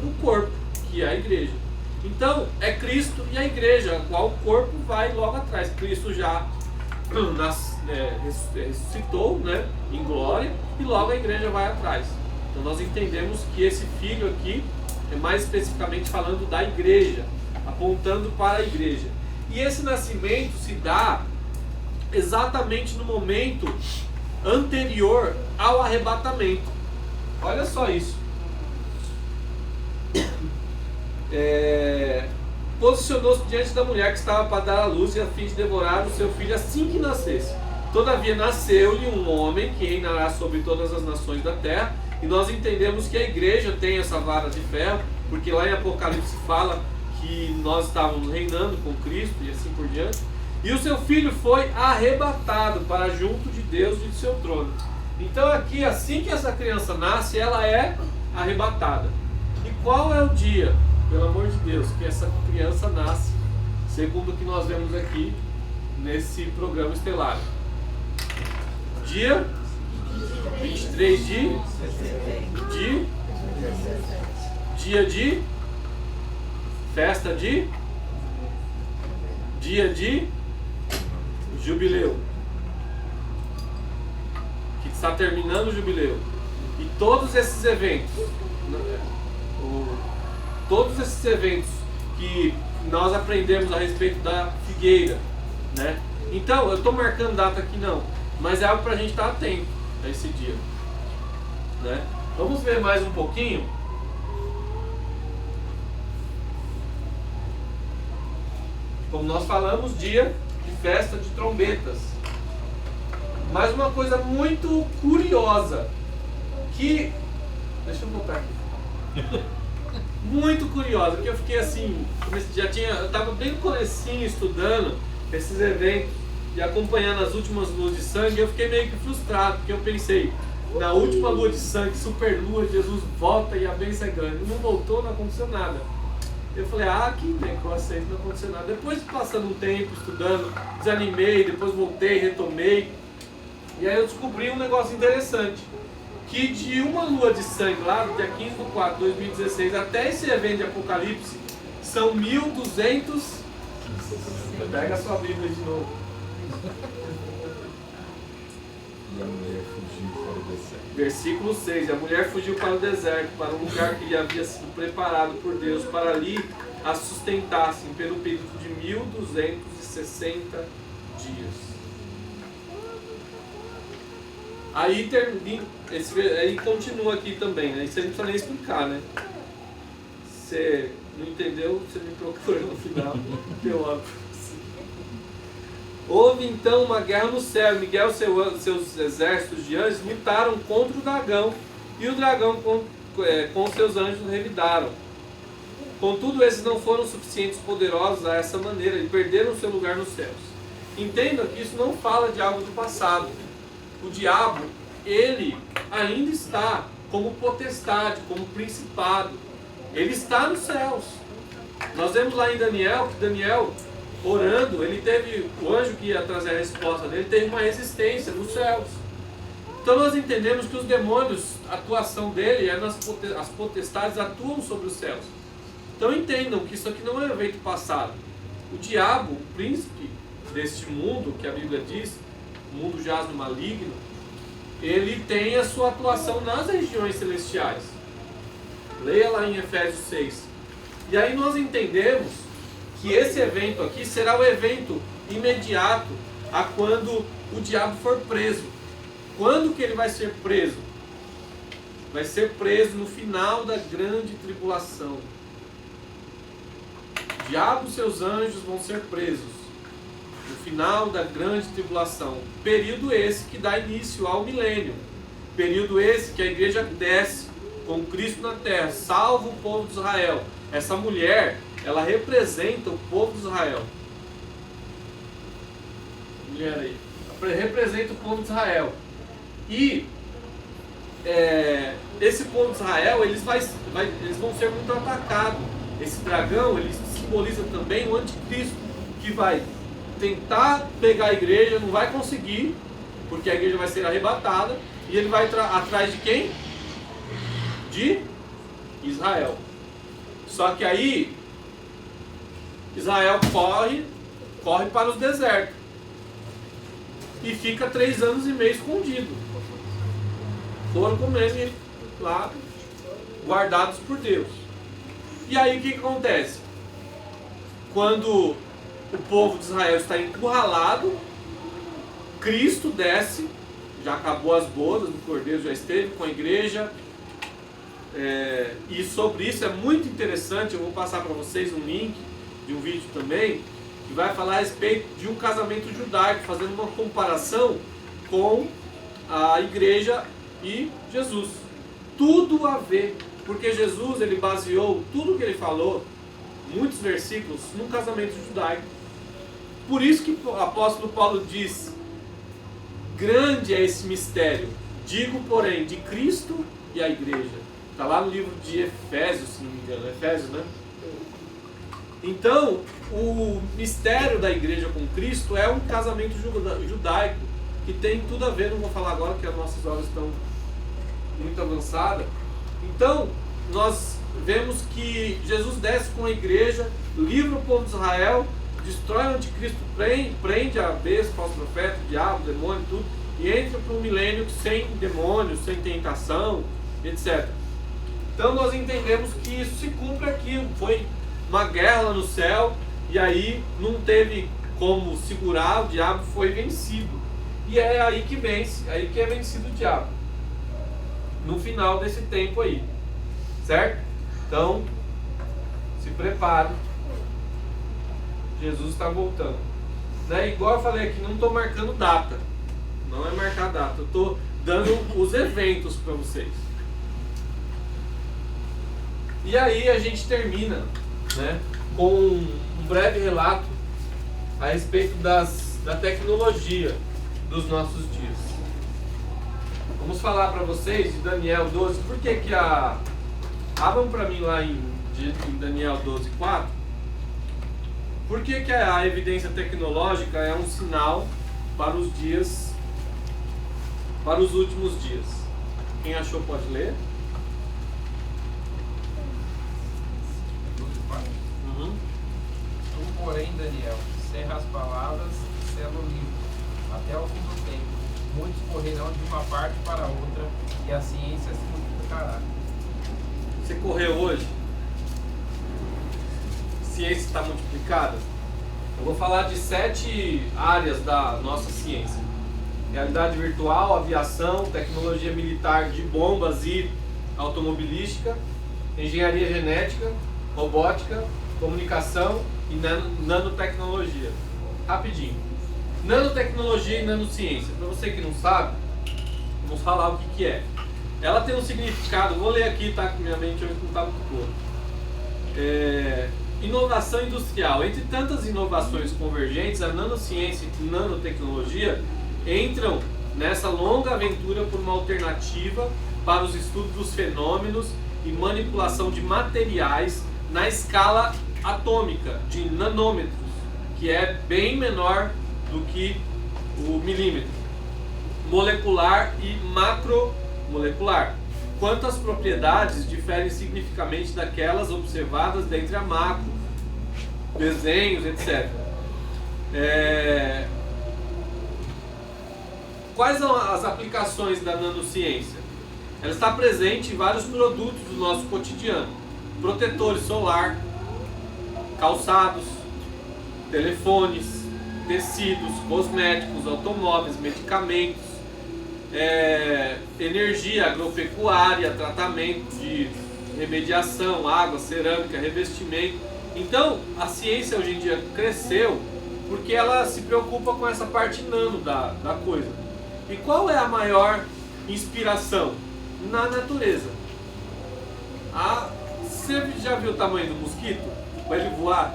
O corpo, que é a igreja. Então é Cristo e a igreja, a qual o corpo vai logo atrás. Cristo já ressuscitou, né, em glória, e logo a igreja vai atrás. Então nós entendemos que esse filho aqui é mais especificamente falando da igreja, apontando para a igreja. E esse nascimento se dá exatamente no momento anterior ao arrebatamento. Olha só isso. Posicionou-se diante da mulher que estava para dar à luz e a fim de devorar o seu filho assim que nascesse. Todavia nasceu-lhe um homem que reinará sobre todas as nações da terra. E nós entendemos que a igreja tem essa vara de ferro, porque lá em Apocalipse fala que nós estávamos reinando com Cristo e assim por diante. E o seu filho foi arrebatado para junto de Deus e de seu trono. Então aqui, assim que essa criança nasce, ela é arrebatada. E qual é o dia, pelo amor de Deus, que essa criança nasce, segundo o que nós vemos aqui nesse programa estelar? Dia 23 dia de festa de dia de jubileu, que está terminando o jubileu. E todos esses eventos que nós aprendemos a respeito da figueira, né? Então, eu estou marcando data aqui não, mas é algo para a gente estar atento a esse dia, né? Vamos ver mais um pouquinho. Como nós falamos, dia de festa de trombetas. Mas uma coisa muito curiosa, que... Deixa eu voltar aqui. Muito curiosa, que eu fiquei assim, eu estava bem no comecinho estudando esses eventos e acompanhando as últimas luas de sangue, eu fiquei meio que frustrado, porque eu pensei, na última lua de sangue, super lua, Jesus volta e a bênção é grande. Não voltou, não aconteceu nada. Eu falei, que negócio aí, não aconteceu nada. Depois, passando um tempo, estudando, desanimei, depois voltei, retomei. E aí eu descobri um negócio interessante. Que de uma lua de sangue lá, do dia 15 de 4 de 2016, até esse evento de Apocalipse, são 1200... Pega a sua Bíblia de novo. E a mulher fugiu para o deserto. Versículo 6. A mulher fugiu para o deserto, para um lugar que lhe havia sido preparado por Deus, para ali a sustentassem pelo período de 1260 dias. Aí continua aqui também, né? Isso aí não precisa nem explicar, né? Você não entendeu, você me procura no final. Houve então uma guerra no céu. Miguel e seus exércitos de anjos lutaram contra o dragão, e o dragão com seus anjos revidaram. Contudo, esses não foram suficientes poderosos a essa maneira e perderam seu lugar nos céus. Entenda que isso não fala de algo do passado. O diabo, ele ainda está como potestade, como principado. Ele está nos céus. Nós vemos lá em Daniel, que Daniel, orando, o anjo que ia trazer a resposta dele, teve uma resistência nos céus. Então nós entendemos que os demônios, a atuação dele é as potestades atuam sobre os céus. Então entendam que isso aqui não é um evento passado. O diabo, o príncipe deste mundo, que a Bíblia diz, o mundo jaz no maligno, ele tem a sua atuação nas regiões celestiais. Leia lá em Efésios 6. E aí nós entendemos que esse evento aqui será o evento imediato a quando o diabo for preso. Quando que ele vai ser preso? vai ser preso no final da grande tribulação. O diabo e seus anjos vão ser presos no final da grande tribulação. Período esse que dá início ao milênio. Período esse que a igreja desce com Cristo na terra, salva o povo de Israel. Essa mulher, ela representa o povo de Israel. Mulher aí. Ela representa o povo de Israel. E esse povo de Israel, eles vão ser muito atacados. Esse dragão, ele simboliza também o anticristo, que vai tentar pegar a igreja, não vai conseguir, porque a igreja vai ser arrebatada, e ele vai atrás de quem? De Israel. Só que aí Israel corre para os desertos e fica 3 anos e meio escondido. Foram com mesmo lá guardados por Deus. E aí o que acontece? Quando o povo de Israel está encurralado, Cristo desce, já acabou as bodas do Cordeiro, já esteve com a igreja. E sobre isso é muito interessante, eu vou passar para vocês um link de um vídeo também, que vai falar a respeito de um casamento judaico, fazendo uma comparação com a igreja e Jesus. Tudo a ver, porque Jesus, ele baseou tudo que ele falou, muitos versículos, num casamento judaico. Por isso que o apóstolo Paulo diz: grande é esse mistério, digo porém, de Cristo e a igreja. Está lá no livro de Efésios, se não me engano, Efésios, né? Então, o mistério da igreja com Cristo é um casamento judaico, que tem tudo a ver, não vou falar agora que as nossas horas estão muito avançadas. Então, nós vemos que Jesus desce com a igreja, livra o povo de Israel, destrói o anticristo, prende a besta, falso profeta, o diabo, o demônio, tudo, e entra para um milênio sem demônios, sem tentação, etc. Então nós entendemos que isso se cumpre aqui. Foi uma guerra lá no céu, e aí não teve como segurar, o diabo foi vencido. E é aí que vence, aí que é vencido o diabo. No final desse tempo aí. Certo? Então, se prepare. Jesus está voltando. Né? Igual eu falei aqui, não estou marcando data. Não é marcar data. Eu estou dando os eventos para vocês. E aí a gente termina, né, com um breve relato a respeito da tecnologia dos nossos dias. Vamos falar para vocês de Daniel 12. Por que que abram para mim lá em Daniel 12:4. Por que que a evidência tecnológica é um sinal para os dias, para os últimos dias? Quem achou pode ler. Tu, porém, Daniel, cerra as palavras e sela o livro, até o fim do tempo. Muitos correrão de uma parte para outra, e a ciência se multiplicará. Você correu hoje? Ciência está multiplicada? Eu vou falar de 7 áreas da nossa ciência: realidade virtual, aviação, tecnologia militar de bombas e automobilística, engenharia genética, robótica, comunicação e nanotecnologia. Rapidinho. Nanotecnologia e nanociência. Para você que não sabe, vamos falar o que é. Ela tem um significado, vou ler aqui, tá? Que minha mente hoje não está muito boa. Inovação industrial. Entre tantas inovações convergentes, a nanociência e nanotecnologia entram nessa longa aventura por uma alternativa para os estudos dos fenômenos e manipulação de materiais na escala atômica, de nanômetros, que é bem menor do que o milímetro, molecular e macromolecular. Quanto às propriedades, diferem significativamente daquelas observadas dentre a macro, desenhos, etc. Quais são as aplicações da nanociência? Ela está presente em vários produtos do nosso cotidiano: protetores solar, calçados, telefones, tecidos, cosméticos, automóveis, medicamentos, energia, agropecuária, tratamento de remediação, água, cerâmica, revestimento. Então, a ciência hoje em dia cresceu porque ela se preocupa com essa parte nano da coisa. E qual é a maior inspiração? Na natureza. Você já viu o tamanho do mosquito? Para ele voar?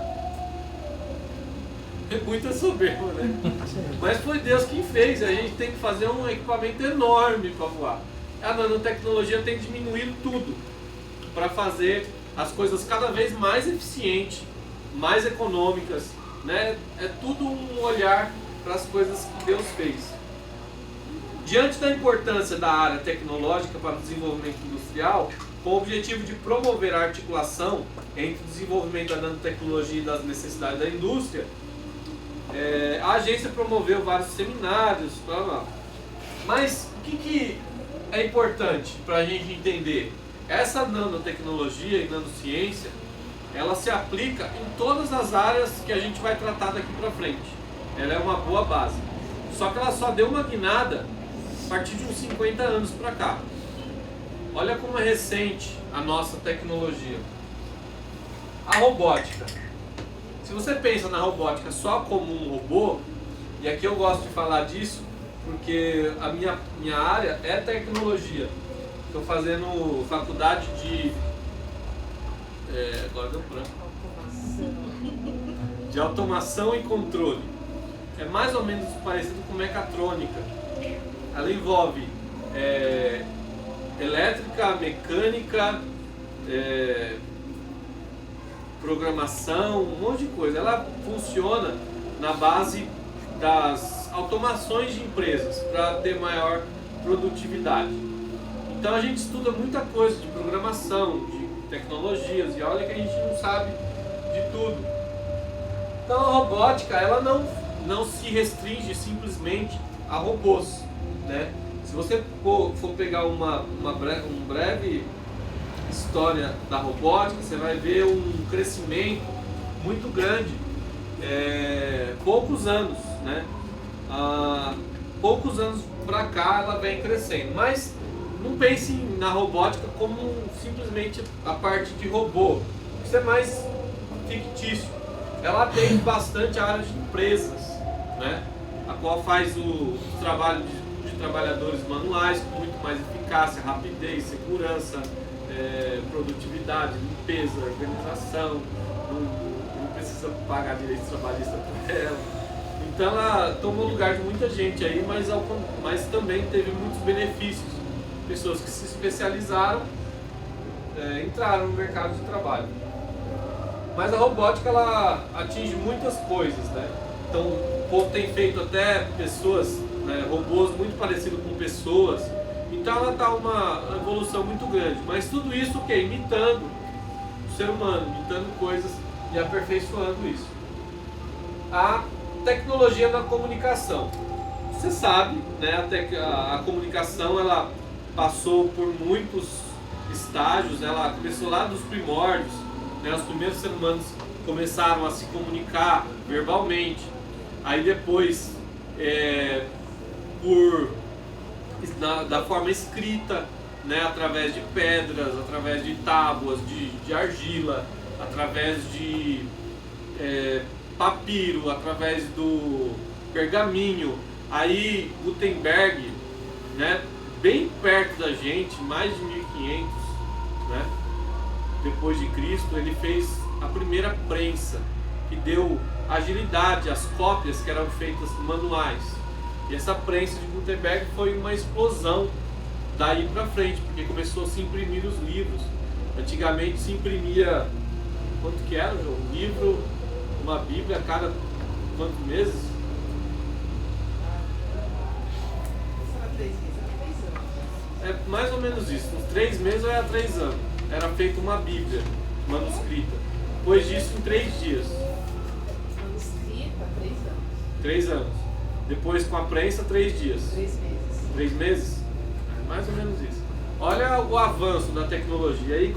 É muita soberba, né? Mas foi Deus quem fez. A gente tem que fazer um equipamento enorme para voar. A nanotecnologia tem diminuído tudo para fazer as coisas cada vez mais eficientes, mais econômicas, né? É tudo um olhar para as coisas que Deus fez. Diante da importância da área tecnológica para o desenvolvimento industrial, com o objetivo de promover a articulação entre o desenvolvimento da nanotecnologia e das necessidades da indústria, a agência promoveu vários seminários, blá, blá. Mas o que é importante para a gente entender? Essa nanotecnologia e nanociência, ela se aplica em todas as áreas que a gente vai tratar daqui para frente. Ela é uma boa base. Só que ela só deu uma guinada a partir de uns 50 anos para cá. Olha como é recente a nossa tecnologia. A robótica. Se você pensa na robótica só como um robô, e aqui eu gosto de falar disso, porque a minha área é tecnologia. Estou fazendo faculdade de... agora deu branco. De automação e controle. É mais ou menos parecido com mecatrônica. Ela envolve elétrica, mecânica, programação, um monte de coisa. Ela funciona na base das automações de empresas para ter maior produtividade. Então a gente estuda muita coisa de programação, de tecnologias, e olha que a gente não sabe de tudo. Então a robótica, ela não se restringe simplesmente a robôs, né? Se você for pegar uma breve história da robótica, você vai ver um crescimento muito grande, poucos anos, né? Poucos anos para cá ela vem crescendo, mas não pense na robótica como simplesmente a parte de robô, isso é mais fictício. Ela atende bastante a área de empresas, né? A qual faz o trabalho de trabalhadores manuais com muito mais eficácia, rapidez, segurança, produtividade, limpeza, organização, não precisa pagar direito trabalhista por ela. Então ela tomou lugar de muita gente aí, mas também teve muitos benefícios. Pessoas que se especializaram entraram no mercado de trabalho. Mas a robótica ela atinge muitas coisas, né? Então o povo tem feito até pessoas, né, robôs muito parecidos com pessoas. Então ela está uma evolução muito grande. Mas tudo isso o quê? Imitando o ser humano, imitando coisas e aperfeiçoando isso. A tecnologia na comunicação. Você sabe, né? A comunicação ela passou por muitos estágios. Ela começou lá dos primórdios, né? Os primeiros seres humanos começaram a se comunicar verbalmente. Aí depois, da forma escrita, né? Através de pedras, através de tábuas, de argila, através de papiro, através do pergaminho. Aí Gutenberg, né? Bem perto da gente, mais de 1500, né? Depois de Cristo, ele fez a primeira prensa, que deu agilidade às cópias que eram feitas manuais. E essa prensa de Gutenberg foi uma explosão daí para frente, porque começou a se imprimir os livros. Antigamente se imprimia, quanto que era, João? Um livro, uma Bíblia a cada quantos meses? É mais ou menos isso, uns 3 meses ou 3 anos. Era feita uma Bíblia manuscrita. Depois disso, em 3 dias. Manuscrita, 3 anos. 3 anos. Depois com a prensa, 3 dias. 3 meses. 3 meses? É mais ou menos isso. Olha o avanço da tecnologia. Aí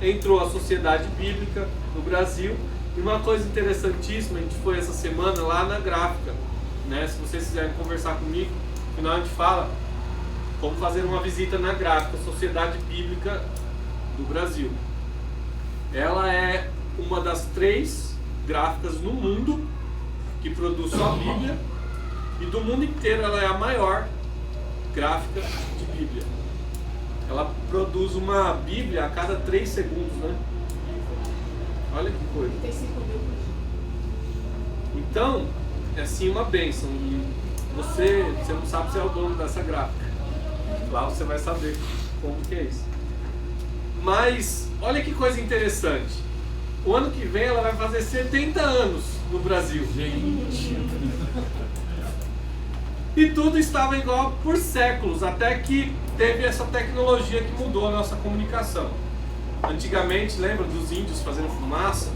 entrou a Sociedade Bíblica no Brasil. E uma coisa interessantíssima, a gente foi essa semana lá na Gráfica, né? Se vocês quiserem conversar comigo, no final a gente fala. como fazer uma visita na gráfica Sociedade Bíblica do Brasil. Ela é uma das 3 gráficas no mundo que produz só a Bíblia, e do mundo inteiro ela é a maior gráfica de Bíblia. Ela produz uma Bíblia a cada 3 segundos, né? Olha que coisa. 35 mil. Então, é assim uma bênção. E você não sabe se é o dono dessa gráfica. Lá você vai saber como que é isso. Mas, olha que coisa interessante. O ano que vem ela vai fazer 70 anos no Brasil. Gente. E tudo estava igual por séculos, até que teve essa tecnologia que mudou a nossa comunicação. Antigamente, lembra dos índios fazendo fumaça?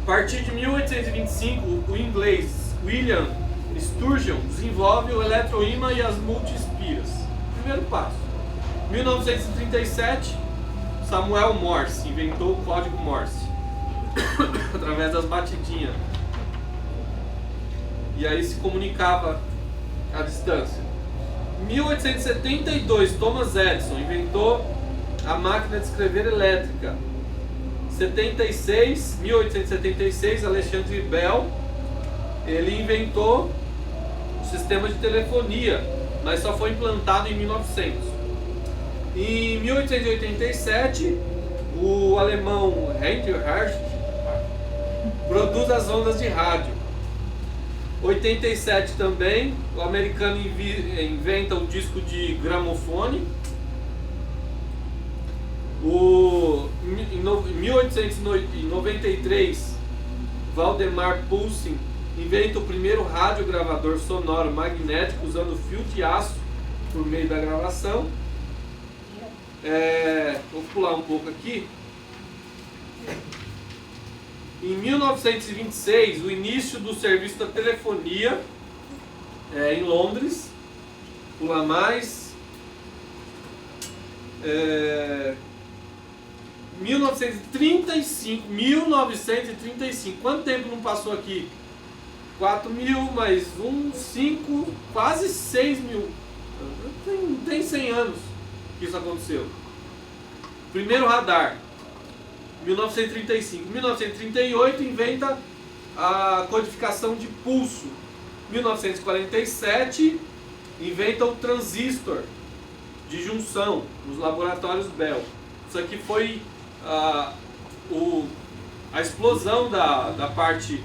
A partir de 1825, o inglês William Sturgeon desenvolve o eletroímã e as multispiras. Primeiro passo. 1937, Samuel Morse inventou o código Morse através das batidinhas. E aí se comunicava à distância. 1872, Thomas Edison inventou a máquina de escrever elétrica. 1876, Alexandre Bell, ele inventou o sistema de telefonia, mas só foi implantado em 1900. Em 1887, o alemão Heinrich Hertz produz as ondas de rádio. 87 também, o americano inventa o disco de gramofone. Em 1893, Valdemar Poulsen inventa o primeiro radiogravador sonoro magnético usando fio de aço por meio da gravação. Vou pular um pouco aqui. Em 1926, o início do serviço da telefonia em Londres. Pula mais. 1935. Quanto tempo não passou aqui? 4.000 mais 5, quase 6.000. Não tem 100 anos que isso aconteceu. Primeiro radar, 1935. 1938 inventa a codificação de pulso. 1947 inventa o transistor de junção nos laboratórios Bell. Isso aqui foi a explosão da parte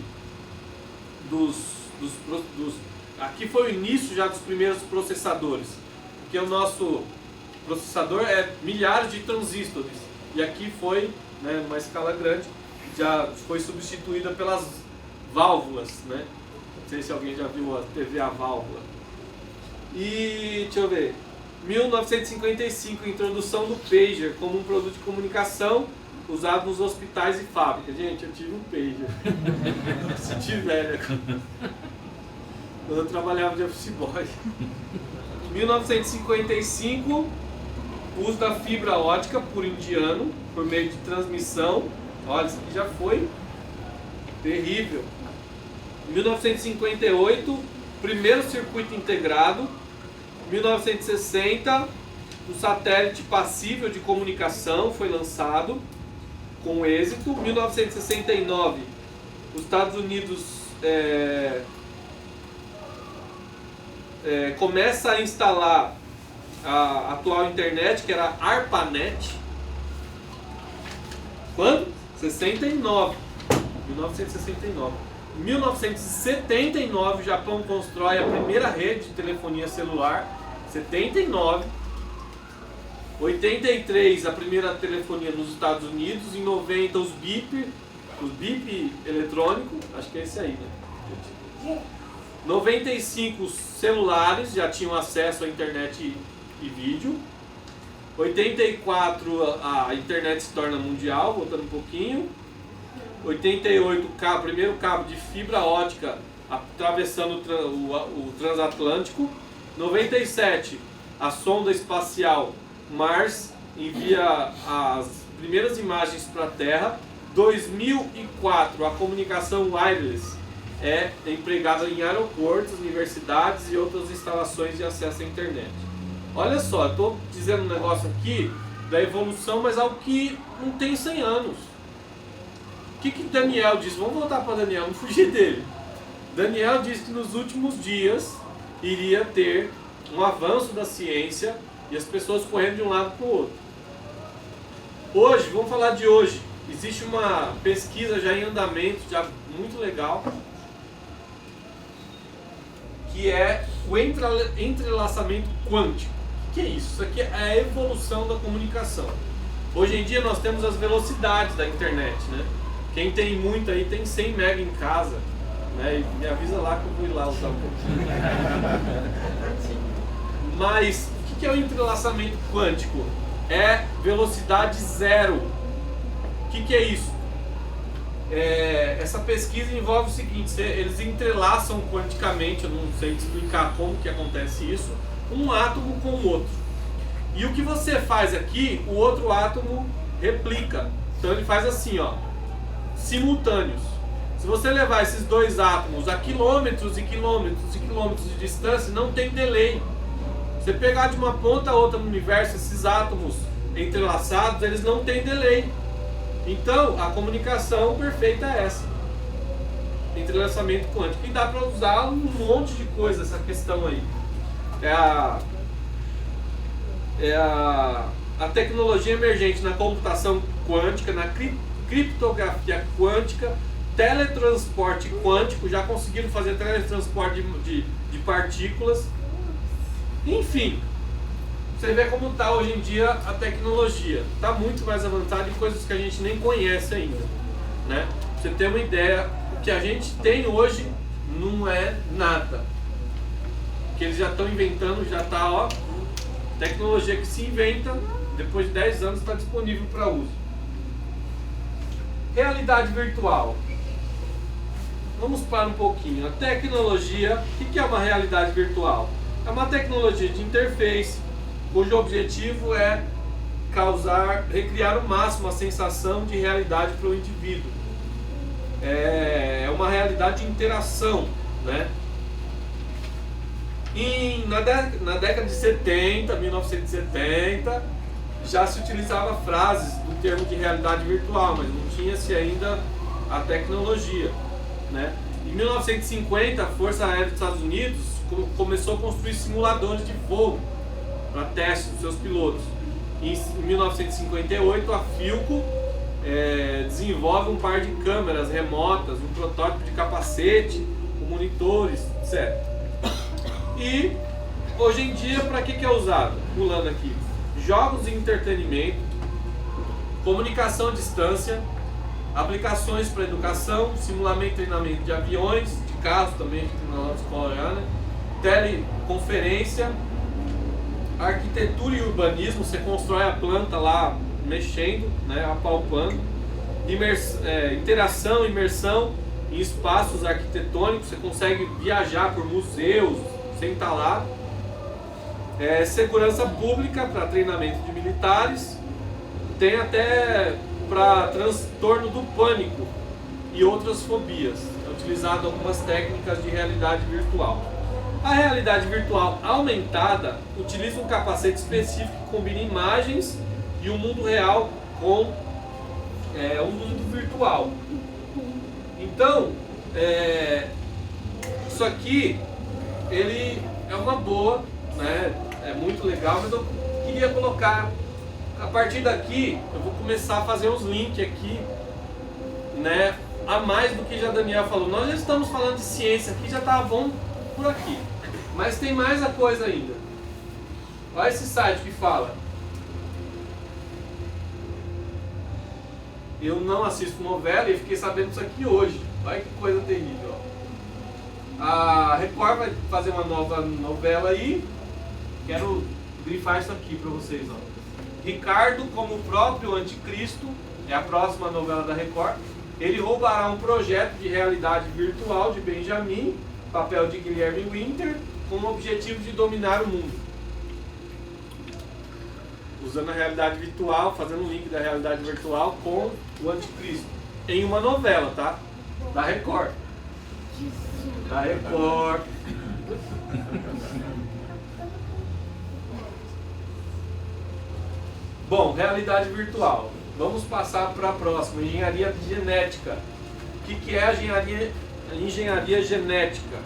dos. Aqui foi o início já dos primeiros processadores, porque o nosso processador é milhares de transistores, e aqui foi, né, uma escala grande, já foi substituída pelas válvulas, né? Não sei se alguém já viu a TV a válvula. E deixa eu ver, 1955, introdução do pager como um produto de comunicação usado nos hospitais e fábricas. Gente, eu tive um pager. Me senti velho. Quando eu trabalhava de office boy. 1955, uso da fibra ótica por indiano, por meio de transmissão. Olha, isso aqui já foi terrível. 1958, primeiro circuito integrado. 1960, o satélite passível de comunicação foi lançado com êxito. 1969, os Estados Unidos começa a instalar a atual internet, que era a ARPANET. Quando? 69. 1969. Em 1979, o Japão constrói a primeira rede de telefonia celular. 79. 83, a primeira telefonia nos Estados Unidos. Em 90, os BIP eletrônico, acho que é esse aí, né? 95, os celulares já tinham acesso à internet e vídeo. 84, a internet se torna mundial, voltando um pouquinho. 88, o primeiro cabo de fibra ótica atravessando o transatlântico. 97, a sonda espacial Mars envia as primeiras imagens para a Terra. 2004, a comunicação wireless é empregada em aeroportos, universidades e outras instalações de acesso à internet. Olha só, eu estou dizendo um negócio aqui da evolução, mas algo que não tem 100 anos. O que Daniel disse? Vamos voltar para Daniel, não fugir dele. Daniel disse que nos últimos dias iria ter um avanço da ciência e as pessoas correndo de um lado para o outro. Hoje, vamos falar de hoje. Existe uma pesquisa já em andamento, já muito legal, que é o entrelaçamento quântico. O que é isso? Isso aqui é a evolução da comunicação. Hoje em dia nós temos as velocidades da internet, né? Quem tem muito aí tem 100 MB em casa, né? E me avisa lá que eu vou ir lá usar um pouquinho. Mas o que é o entrelaçamento quântico? É velocidade zero. O que é isso? Essa pesquisa envolve o seguinte: eles entrelaçam quanticamente, eu não sei explicar como que acontece isso, um átomo com o outro. E o que você faz aqui, o outro átomo replica. Então ele faz assim, ó, simultâneos. Se você levar esses dois átomos a quilômetros e quilômetros e quilômetros de distância, não tem delay. Você pegar de uma ponta a outra no universo, esses átomos entrelaçados, eles não têm delay. Então, a comunicação perfeita é essa. Entrelaçamento quântico. E dá para usar um monte de coisa essa questão aí. A tecnologia emergente na computação quântica, na criptografia quântica, teletransporte quântico, já conseguiram fazer teletransporte de partículas. Enfim, você vê como está hoje em dia a tecnologia. Está muito mais avançada em coisas que a gente nem conhece ainda, né? Pra você ter uma ideia, o que a gente tem hoje não é nada. O que eles já estão inventando já está, ó, tecnologia que se inventa, depois de 10 anos está disponível para uso. Realidade virtual. Vamos parar um pouquinho. A tecnologia, o que é uma realidade virtual? É uma tecnologia de interface, cujo objetivo é recriar ao máximo a sensação de realidade para o indivíduo. É uma realidade de interação, né? Na década de 70, 1970, já se utilizava frases do termo de realidade virtual, mas não tinha-se ainda a tecnologia, né? Em 1950, a Força Aérea dos Estados Unidos começou a construir simuladores de voo para teste dos seus pilotos. Em 1958, a Philco desenvolve um par de câmeras remotas, um protótipo de capacete, com monitores, etc. E hoje em dia, para que é usado? Pulando aqui: jogos de entretenimento, comunicação à distância, aplicações para educação, simulamento e treinamento de aviões, de carros também, que tem na nossa escola já, né? Teleconferência, arquitetura e urbanismo, você constrói a planta lá mexendo, né, apalpando, interação, imersão em espaços arquitetônicos, você consegue viajar por museus sem estar lá, segurança pública para treinamento de militares, tem até para transtorno do pânico e outras fobias, é utilizado algumas técnicas de realidade virtual. A realidade virtual aumentada utiliza um capacete específico que combina imagens e o mundo real com um mundo virtual. Então, isso aqui ele é uma boa, né? É muito legal, mas eu queria colocar, a partir daqui eu vou começar a fazer uns links aqui, né? A mais do que já Daniel falou. Nós já estamos falando de ciência aqui, já está bom por aqui, mas tem mais a coisa ainda. Olha esse site que fala: eu não assisto novela e fiquei sabendo disso aqui hoje. Olha que coisa terrível. A Record vai fazer uma nova novela aí. Quero grifar isso aqui para vocês, ó. Ricardo como o próprio anticristo, é a próxima novela da Record. Ele roubará um projeto de realidade virtual de Benjamin, papel de Guilherme Winter, com o objetivo de dominar o mundo. Usando a realidade virtual, fazendo um link da realidade virtual com o anticristo. Em uma novela, tá? Da Record. Da Record. Bom, realidade virtual. Vamos passar para a próxima, engenharia genética. O que é a engenharia genética?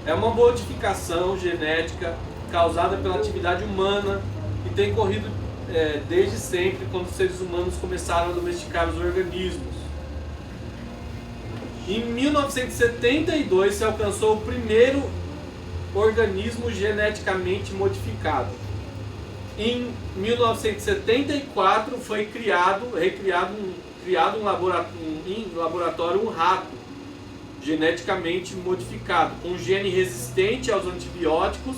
É uma modificação genética causada pela atividade humana e tem corrido desde sempre, quando os seres humanos começaram a domesticar os organismos. Em 1972 se alcançou o primeiro organismo geneticamente modificado. Em 1974 foi criado em laboratório um rato geneticamente modificado, com gene resistente aos antibióticos.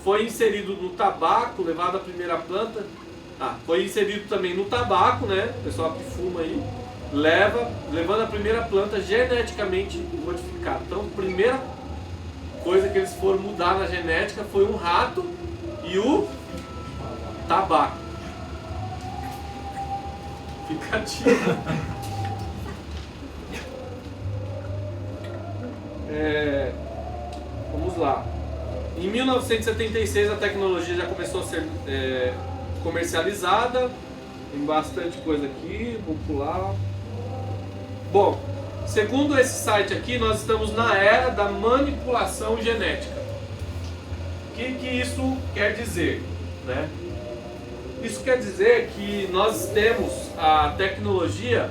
Foi inserido no tabaco, levado à primeira planta. Foi inserido também no tabaco, né? O pessoal que fuma aí, levando a primeira planta geneticamente modificada. Então, a primeira coisa que eles foram mudar na genética foi um rato e o tabaco. Fica ativo. Vamos lá. Em 1976 a tecnologia já começou a ser comercializada. Tem bastante coisa aqui, vou pular. Bom, segundo esse site aqui, nós estamos na era da manipulação genética. O que isso quer dizer, né? Isso quer dizer que nós temos a tecnologia,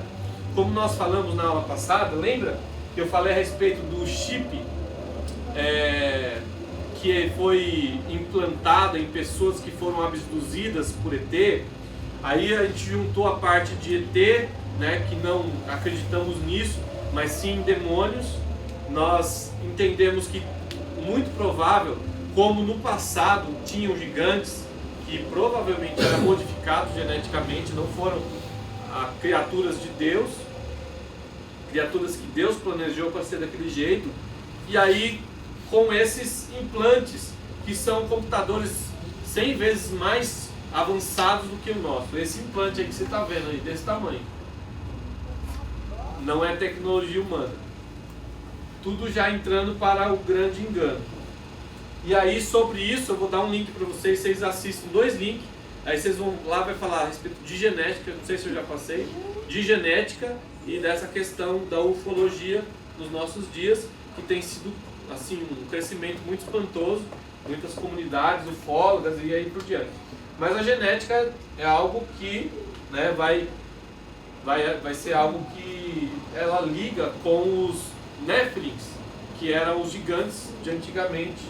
como nós falamos na aula passada, lembra que eu falei a respeito do chip que foi implantado em pessoas que foram abduzidas por ET? Aí a gente juntou a parte de ET, né, que não acreditamos nisso, mas sim em demônios. Nós entendemos que muito provável, como no passado tinham gigantes que provavelmente eram modificados geneticamente, não foram criaturas de Deus, criaturas que Deus planejou para ser daquele jeito. E aí, com esses implantes, que são computadores 100 vezes mais avançados do que o nosso. Esse implante aí que você está vendo aí, desse tamanho, não é tecnologia humana. Tudo já entrando para o grande engano. E aí, sobre isso, eu vou dar um link para vocês. Vocês assistem 2 links. Aí vocês vão lá, vai falar a respeito de genética. Não sei se eu já passei. De genética e dessa questão da ufologia nos nossos dias, que tem sido assim um crescimento muito espantoso. Muitas comunidades ufólogas e aí por diante. Mas a genética é algo que, né, vai ser algo que ela liga com os Néfilins, que eram os gigantes de antigamente,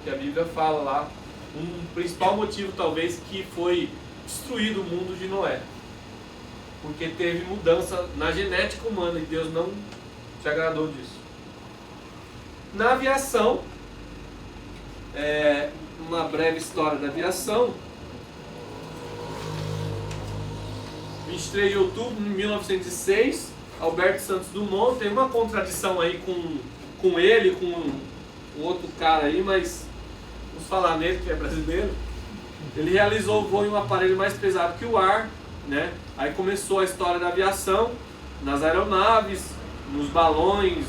que a Bíblia fala lá. Um principal motivo talvez que foi destruído o mundo de Noé, porque teve mudança na genética humana e Deus não se agradou disso. Na aviação, uma breve história da aviação. 23 de outubro de 1906, Alberto Santos Dumont. Tem uma contradição aí com ele, com um outro cara aí, mas vamos falar nele, que é brasileiro. Ele realizou o voo em um aparelho mais pesado que o ar, né? Aí começou a história da aviação, nas aeronaves, nos balões,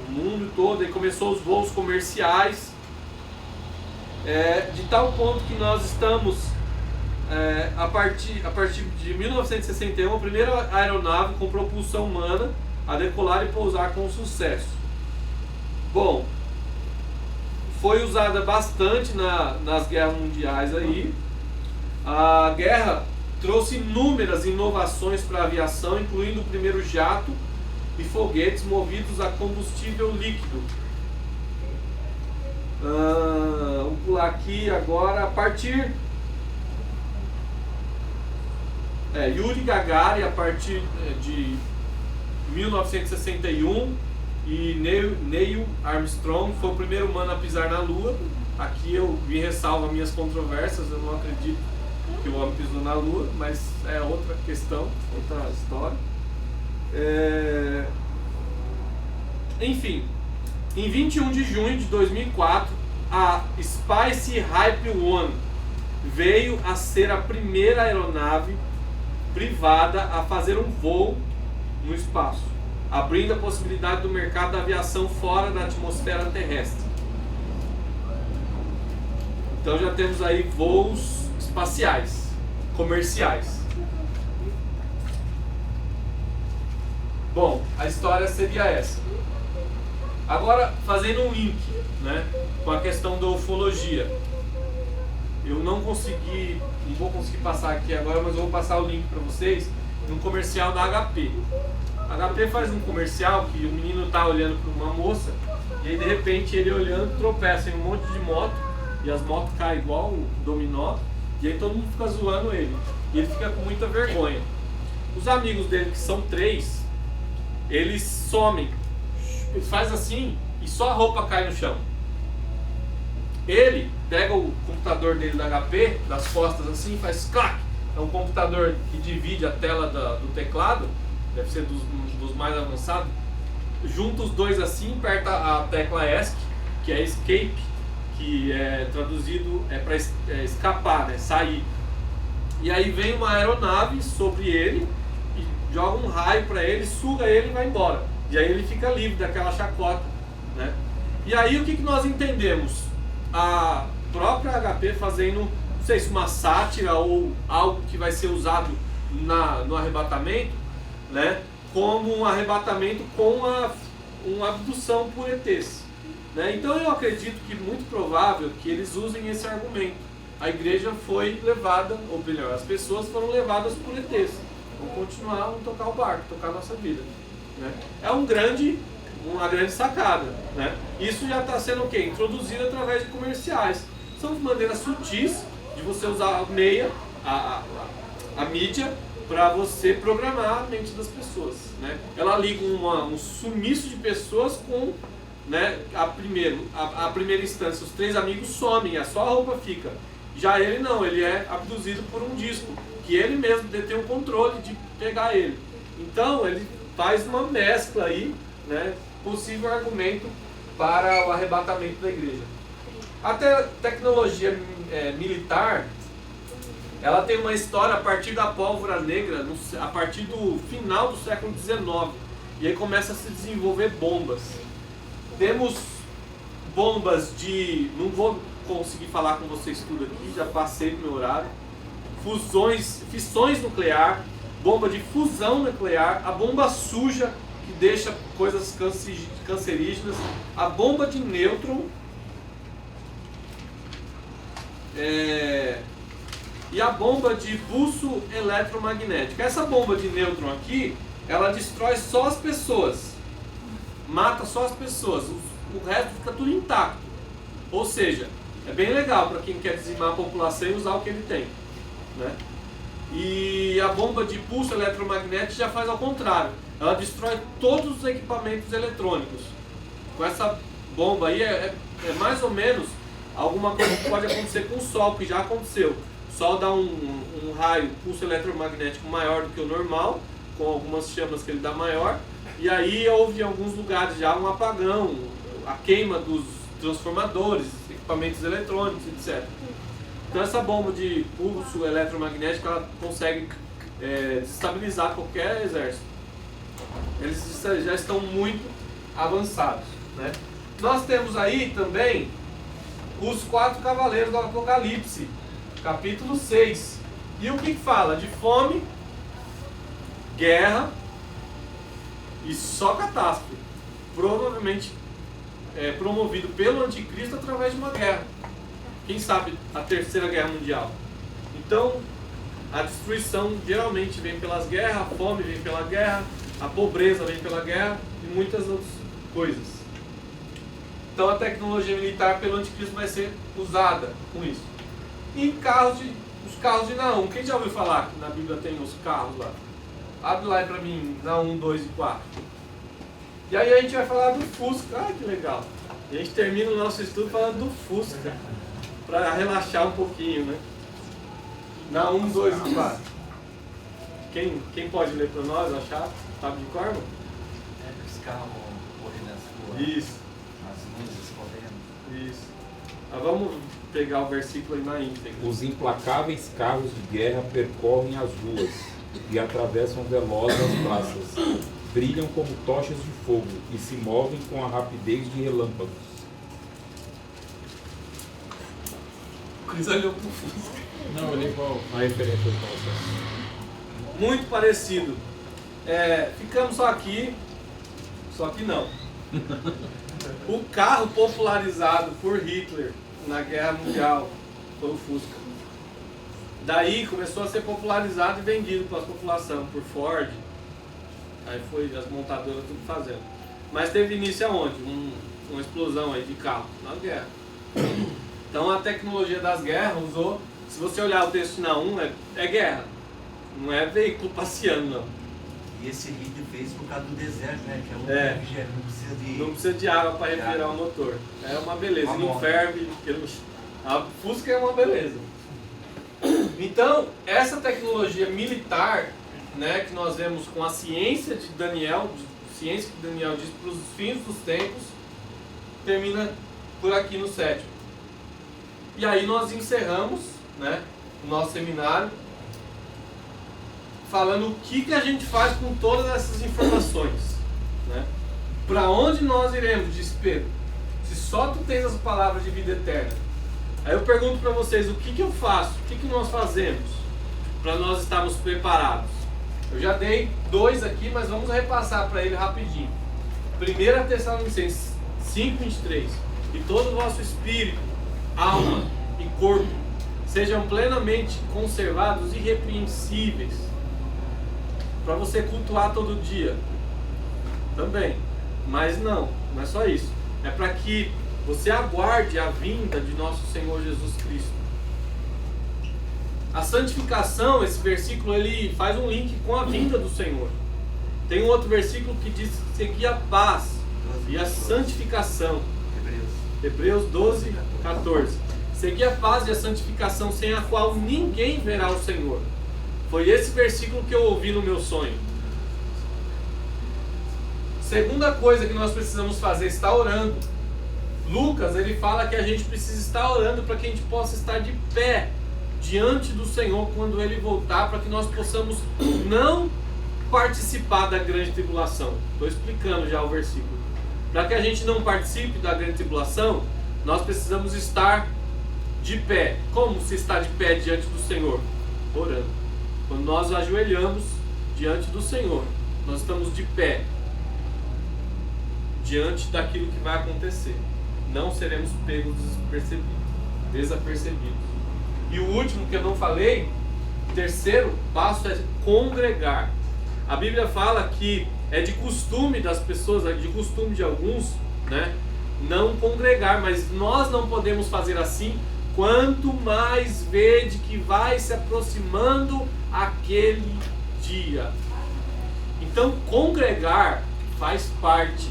no mundo todo. Aí começou os voos comerciais, de tal ponto que nós estamos, a partir de 1961, a primeira aeronave com propulsão humana a decolar e pousar com sucesso. Bom, foi usada bastante nas guerras mundiais aí. A guerra trouxe inúmeras inovações para a aviação, incluindo o primeiro jato e foguetes movidos a combustível líquido. Vou pular aqui agora. A partir Yuri Gagarin, a partir de 1961, e Neil Armstrong foi o primeiro humano a pisar na Lua. Aqui eu me ressalvo as minhas controvérsias, eu não acredito que o homem pisou na Lua, mas é outra questão, outra história. Enfim, em 21 de junho de 2004, a Spice Hype One veio a ser a primeira aeronave privada a fazer um voo no espaço, abrindo a possibilidade do mercado da aviação fora da atmosfera terrestre. Então já temos aí voos espaciais, comerciais. Bom, a história seria essa. Agora, fazendo um link, né, com a questão da ufologia. Eu não vou conseguir passar aqui agora, mas eu vou passar o link para vocês num comercial da HP. A HP faz um comercial que o menino está olhando para uma moça e aí de repente ele olhando tropeça em um monte de moto e as motos caem igual um dominó e aí todo mundo fica zoando ele e ele fica com muita vergonha. Os amigos dele, que são 3, eles somem, ele faz assim e só a roupa cai no chão. Ele pega o computador dele da HP, das costas assim, e faz clac. É um computador que divide a tela do teclado, deve ser dos mais avançados. Junta os dois assim, aperta a tecla ESC, que é escape, que é traduzido para escapar, né, sair. E aí vem uma aeronave sobre ele e joga um raio para ele, suga ele e vai embora. E aí ele fica livre daquela chacota, né? E aí o que nós entendemos? A própria HP fazendo, não sei se uma sátira ou algo que vai ser usado no arrebatamento, né, como um arrebatamento com uma abdução por ETs, né? Então eu acredito que muito provável que eles usem esse argumento. A igreja foi levada, ou melhor, as pessoas foram levadas por ETs. Vamos continuar, vamos tocar o barco, tocar a nossa vida, né? É uma grande sacada, né? Isso já está sendo o quê? Introduzido através de comerciais. São maneiras sutis de você usar a mídia para você programar a mente das pessoas, né? Ela liga um sumiço de pessoas com, né, a primeira instância, os 3 amigos somem, só a roupa fica. Já ele não, ele é abduzido por um disco, que ele mesmo detém o controle de pegar ele. Então ele faz uma mescla aí, né, possível argumento para o arrebatamento da igreja. A tecnologia militar, ela tem uma história a partir da pólvora negra, a partir do final do século XIX, e aí começa a se desenvolver bombas. Temos bombas não vou conseguir falar com vocês tudo aqui, já passei do meu horário. Fissões nuclear, bomba de fusão nuclear, a bomba suja, que deixa coisas cancerígenas, a bomba de nêutron, e a bomba de pulso eletromagnético. Essa bomba de nêutron aqui, ela destrói só as pessoas, mata só as pessoas, o resto fica tudo intacto. Ou seja, é bem legal para quem quer dizimar a população e usar o que ele tem, né? E a bomba de pulso eletromagnético já faz ao contrário, ela destrói todos os equipamentos eletrônicos. Com essa bomba aí é mais ou menos alguma coisa que pode acontecer com o Sol, que já aconteceu. O Sol dá um raio, pulso eletromagnético maior do que o normal, com algumas chamas que ele dá maior, e aí houve em alguns lugares já um apagão, a queima dos transformadores, equipamentos eletrônicos, etc. Então essa bomba de pulso eletromagnético, ela consegue desestabilizar qualquer exército. Eles já estão muito avançados, né? Nós temos aí também os 4 cavaleiros do Apocalipse, capítulo 6. E o que fala? De fome, guerra e só catástrofe. Provavelmente promovido pelo anticristo através de uma guerra. Quem sabe a Terceira Guerra Mundial. Então, a destruição geralmente vem pelas guerras, a fome vem pela guerra, a pobreza vem pela guerra e muitas outras coisas. Então a tecnologia militar pelo anticristo vai ser usada com isso. E os carros de Naum. Quem já ouviu falar que na Bíblia tem os carros lá? Abre lá para mim, Naum 2 e 4. E aí a gente vai falar do Fusca. Ah, que legal. E a gente termina o nosso estudo falando do Fusca, para relaxar um pouquinho, né? Naum 2 e 4. Quem pode ler para nós, achar? Sabe de cor? Os carros correndo nas ruas. Isso. As luzes correndo. Isso. Vamos pegar o versículo aí na íntegra. Os implacáveis carros de guerra percorrem as ruas e atravessam velozes as praças. Brilham como tochas de fogo e se movem com a rapidez de relâmpagos. Luiz olhou pro Fusca. Não, eu nem vou. A referência do Paulo. Muito parecido. Ficamos só aqui, só que não. O carro popularizado por Hitler na Guerra Mundial foi o Fusca. Daí começou a ser popularizado e vendido para a população por Ford. Aí foi as montadoras tudo fazendo. Mas teve início aonde? Uma explosão aí de carro na guerra. Então a tecnologia das guerras usou. Se você olhar o texto na 1, é guerra. Não é veículo passeando, não. E esse Hitler fez por causa do deserto, né? Que é um refrigério, Não precisa de água para refrigerar o motor. É uma beleza. E não ferve. A Fusca é uma beleza. Então, essa tecnologia militar, né, que nós vemos com a ciência de Daniel, ciência que Daniel diz para os fins dos tempos, termina por aqui no 7º. E aí nós encerramos, né, o nosso seminário falando o que a gente faz com todas essas informações, né? Para onde nós iremos, disse Pedro, se só tu tens as palavras de vida eterna. Aí eu pergunto para vocês, o que eu faço, o que nós fazemos para nós estarmos preparados? Eu já dei 2 aqui, mas vamos repassar para ele rapidinho. 1 Tessalonicenses 5:23. E todo o vosso espírito, alma e corpo sejam plenamente conservados irrepreensíveis, para você cultuar todo dia também. Mas não é só isso. É para que você aguarde a vinda de nosso Senhor Jesus Cristo. A santificação, esse versículo, ele faz um link com a vinda do Senhor. Tem um outro versículo que diz seguir a paz e a santificação. Hebreus 12:14. Seguir a paz e a santificação, sem a qual ninguém verá o Senhor. Foi esse versículo que eu ouvi no meu sonho. Segunda coisa que nós precisamos fazer é estar orando. Lucas, ele fala que a gente precisa estar orando para que a gente possa estar de pé diante do Senhor quando Ele voltar, para que nós possamos não participar da grande tribulação. Estou explicando já o versículo. Para que a gente não participe da grande tribulação, nós precisamos estar de pé. Como se está de pé diante do Senhor? Orando. Quando nós ajoelhamos diante do Senhor, nós estamos de pé diante daquilo que vai acontecer. Não seremos pegos desapercebidos. E o último que eu não falei, o terceiro passo é congregar. A Bíblia fala que é de costume das pessoas, é de costume de alguns, né, não congregar, mas nós não podemos fazer assim, quanto mais vede que vai se aproximando aquele dia. Então congregar faz parte.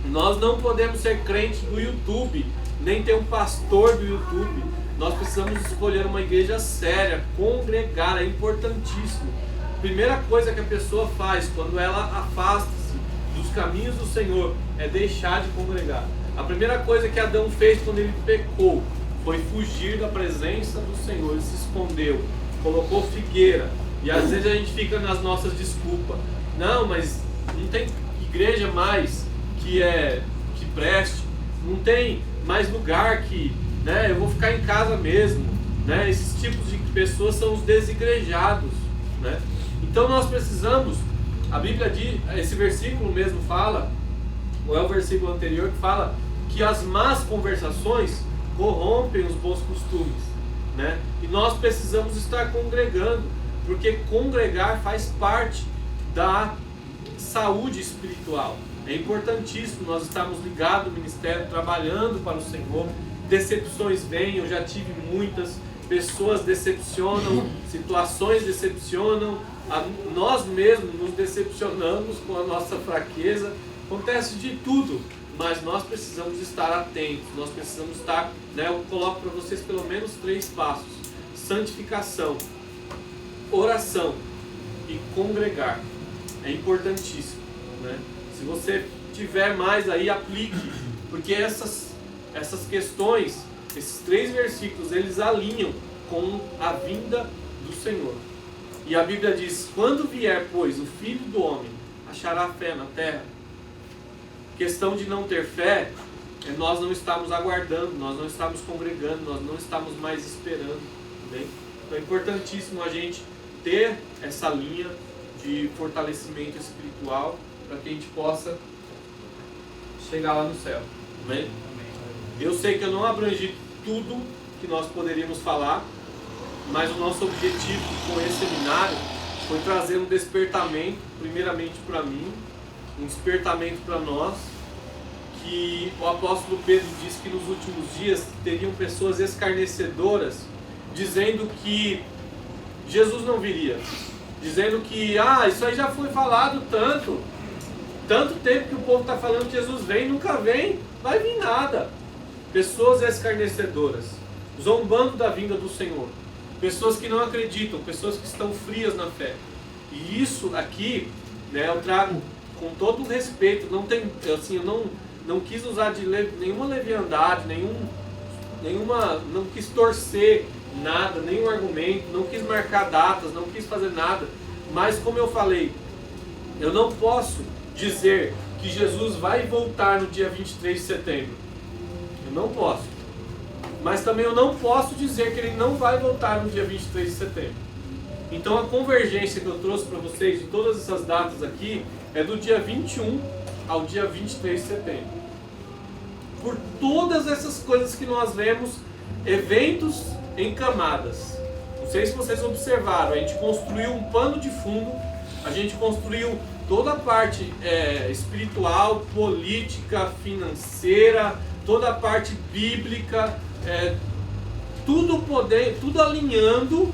Nós não podemos ser crentes do YouTube, nem ter um pastor do YouTube. Nós precisamos escolher uma igreja séria, congregar, é importantíssimo. Primeira coisa que a pessoa faz quando ela afasta-se dos caminhos do Senhor é deixar de congregar. A primeira coisa que Adão fez quando ele pecou foi fugir da presença do Senhor. Ele se escondeu, colocou figueira. E às vezes a gente fica nas nossas desculpas. Não, mas não tem igreja mais que preste, não tem mais lugar que, né, eu vou ficar em casa mesmo, né? Esses tipos de pessoas são os desigrejados, né? Então nós precisamos, a Bíblia diz, esse versículo mesmo fala, ou é o versículo anterior que fala que as más conversações corrompem os bons costumes, né? E nós precisamos estar congregando, porque congregar faz parte da saúde espiritual. É importantíssimo nós estarmos ligados ao ministério, trabalhando para o Senhor. Decepções vêm, eu já tive muitas. Pessoas decepcionam, situações decepcionam, nós mesmos nos decepcionamos com a nossa fraqueza. Acontece de tudo, mas nós precisamos estar atentos, nós precisamos estar, né, eu coloco para vocês pelo menos 3 passos: santificação, oração e congregar. É importantíssimo, né? Se você tiver mais aí, aplique, porque essas questões, esses 3 versículos, eles alinham com a vinda do Senhor. E a Bíblia diz: quando vier, pois, o Filho do Homem, achará fé na terra? Questão de não ter fé é nós não estamos aguardando, nós não estamos congregando, nós não estamos mais esperando. Bem? Então é importantíssimo a gente ter essa linha de fortalecimento espiritual para que a gente possa chegar lá no céu. Amém? Eu sei que eu não abrangi tudo que nós poderíamos falar, mas o nosso objetivo com esse seminário foi trazer um despertamento, primeiramente para mim, um despertamento para nós, que o apóstolo Pedro disse que nos últimos dias teriam pessoas escarnecedoras dizendo que Jesus não viria, dizendo que isso aí já foi falado tanto tempo que o povo está falando que Jesus vem, nunca vem, vai vir nada. Pessoas escarnecedoras, zombando da vinda do Senhor, pessoas que não acreditam, pessoas que estão frias na fé. E isso aqui, né, eu trago com todo o respeito, não tem, assim, eu não quis usar de nenhuma leviandade, não quis torcer nada, nenhum argumento, não quis marcar datas, não quis fazer nada, mas como eu falei, eu não posso dizer que Jesus vai voltar no dia 23 de setembro, eu não posso, mas também eu não posso dizer que ele não vai voltar no dia 23 de setembro. Então a convergência que eu trouxe para vocês de todas essas datas aqui é do dia 21 ao dia 23 de setembro. Por todas essas coisas que nós vemos, eventos em camadas. Não sei se vocês observaram, a gente construiu um pano de fundo, a gente construiu toda a parte espiritual, política, financeira, toda a parte bíblica, tudo alinhando,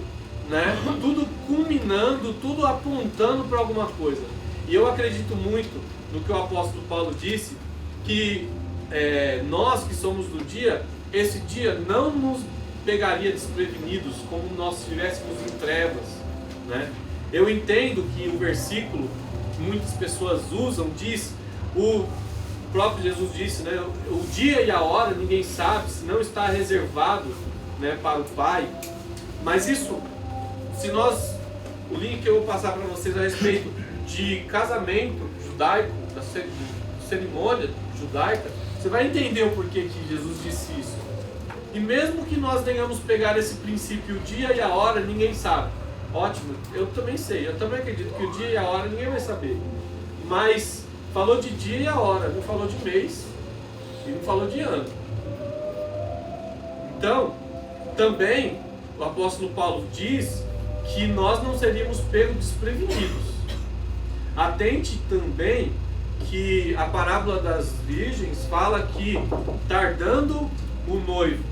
né? Tudo culminando, tudo apontando para alguma coisa. E eu acredito muito no que o apóstolo Paulo disse, que nós que somos do dia, esse dia não nos pegaria desprevenidos como nós estivéssemos em trevas, né? Eu entendo que o versículo que muitas pessoas usam diz, o próprio Jesus disse, né, o dia e a hora ninguém sabe, se não está reservado, né, para o Pai. Mas isso, o link que eu vou passar para vocês a respeito de casamento judaico, da cerimônia judaica, você vai entender o porquê que Jesus disse isso. E mesmo que nós venhamos pegar esse princípio, o dia e a hora, ninguém sabe. Ótimo, eu também sei, eu também acredito que o dia e a hora ninguém vai saber. Mas falou de dia e a hora, não falou de mês e não falou de ano. Então, também o apóstolo Paulo diz que nós não seríamos pegos desprevenidos. Atente também que a parábola das virgens fala que tardando o noivo.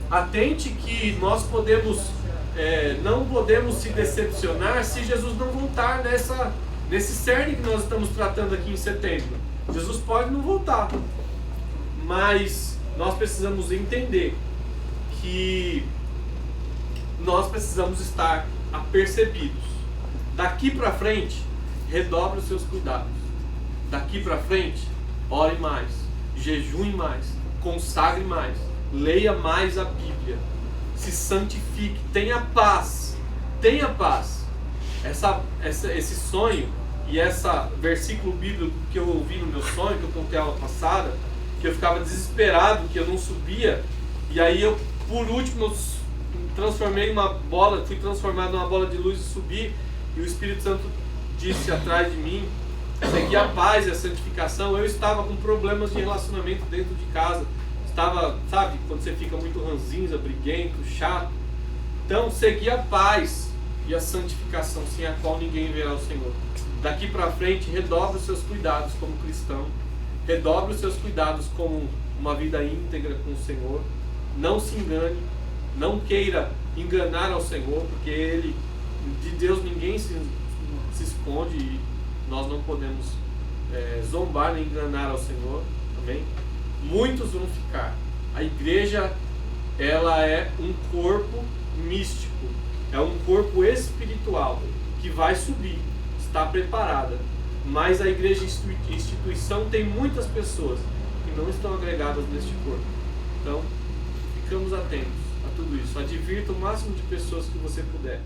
Atente que nós não podemos se decepcionar se Jesus não voltar nesse cerne que nós estamos tratando aqui em setembro. Jesus pode não voltar, mas nós precisamos entender que nós precisamos estar apercebidos. Daqui para frente, redobre os seus cuidados. Daqui para frente, ore mais, jejue mais, consagre mais, leia mais a Bíblia, se santifique, tenha paz, tenha paz. Esse sonho e esse versículo bíblico que eu ouvi no meu sonho, que eu contei a aula passada, que eu ficava desesperado, que eu não subia, e aí eu, por último, transformei uma bola, fui transformado numa bola de luz e subi, e o Espírito Santo disse atrás de mim, segui a paz e a santificação. Eu estava com problemas de relacionamento dentro de casa, estava, sabe, quando você fica muito ranzinza, briguento, chato. Então, segui a paz e a santificação, sem a qual ninguém verá o Senhor. Daqui para frente, redobre os seus cuidados como cristão, redobre os seus cuidados como uma vida íntegra com o Senhor. Não se engane, não queira enganar ao Senhor, porque de Deus ninguém se esconde e nós não podemos zombar nem enganar ao Senhor. Amém? Muitos vão ficar. A igreja, ela é um corpo místico, é um corpo espiritual que vai subir, está preparada. Mas a igreja instituição tem muitas pessoas que não estão agregadas neste corpo. Então, ficamos atentos a tudo isso. Advirta o máximo de pessoas que você puder.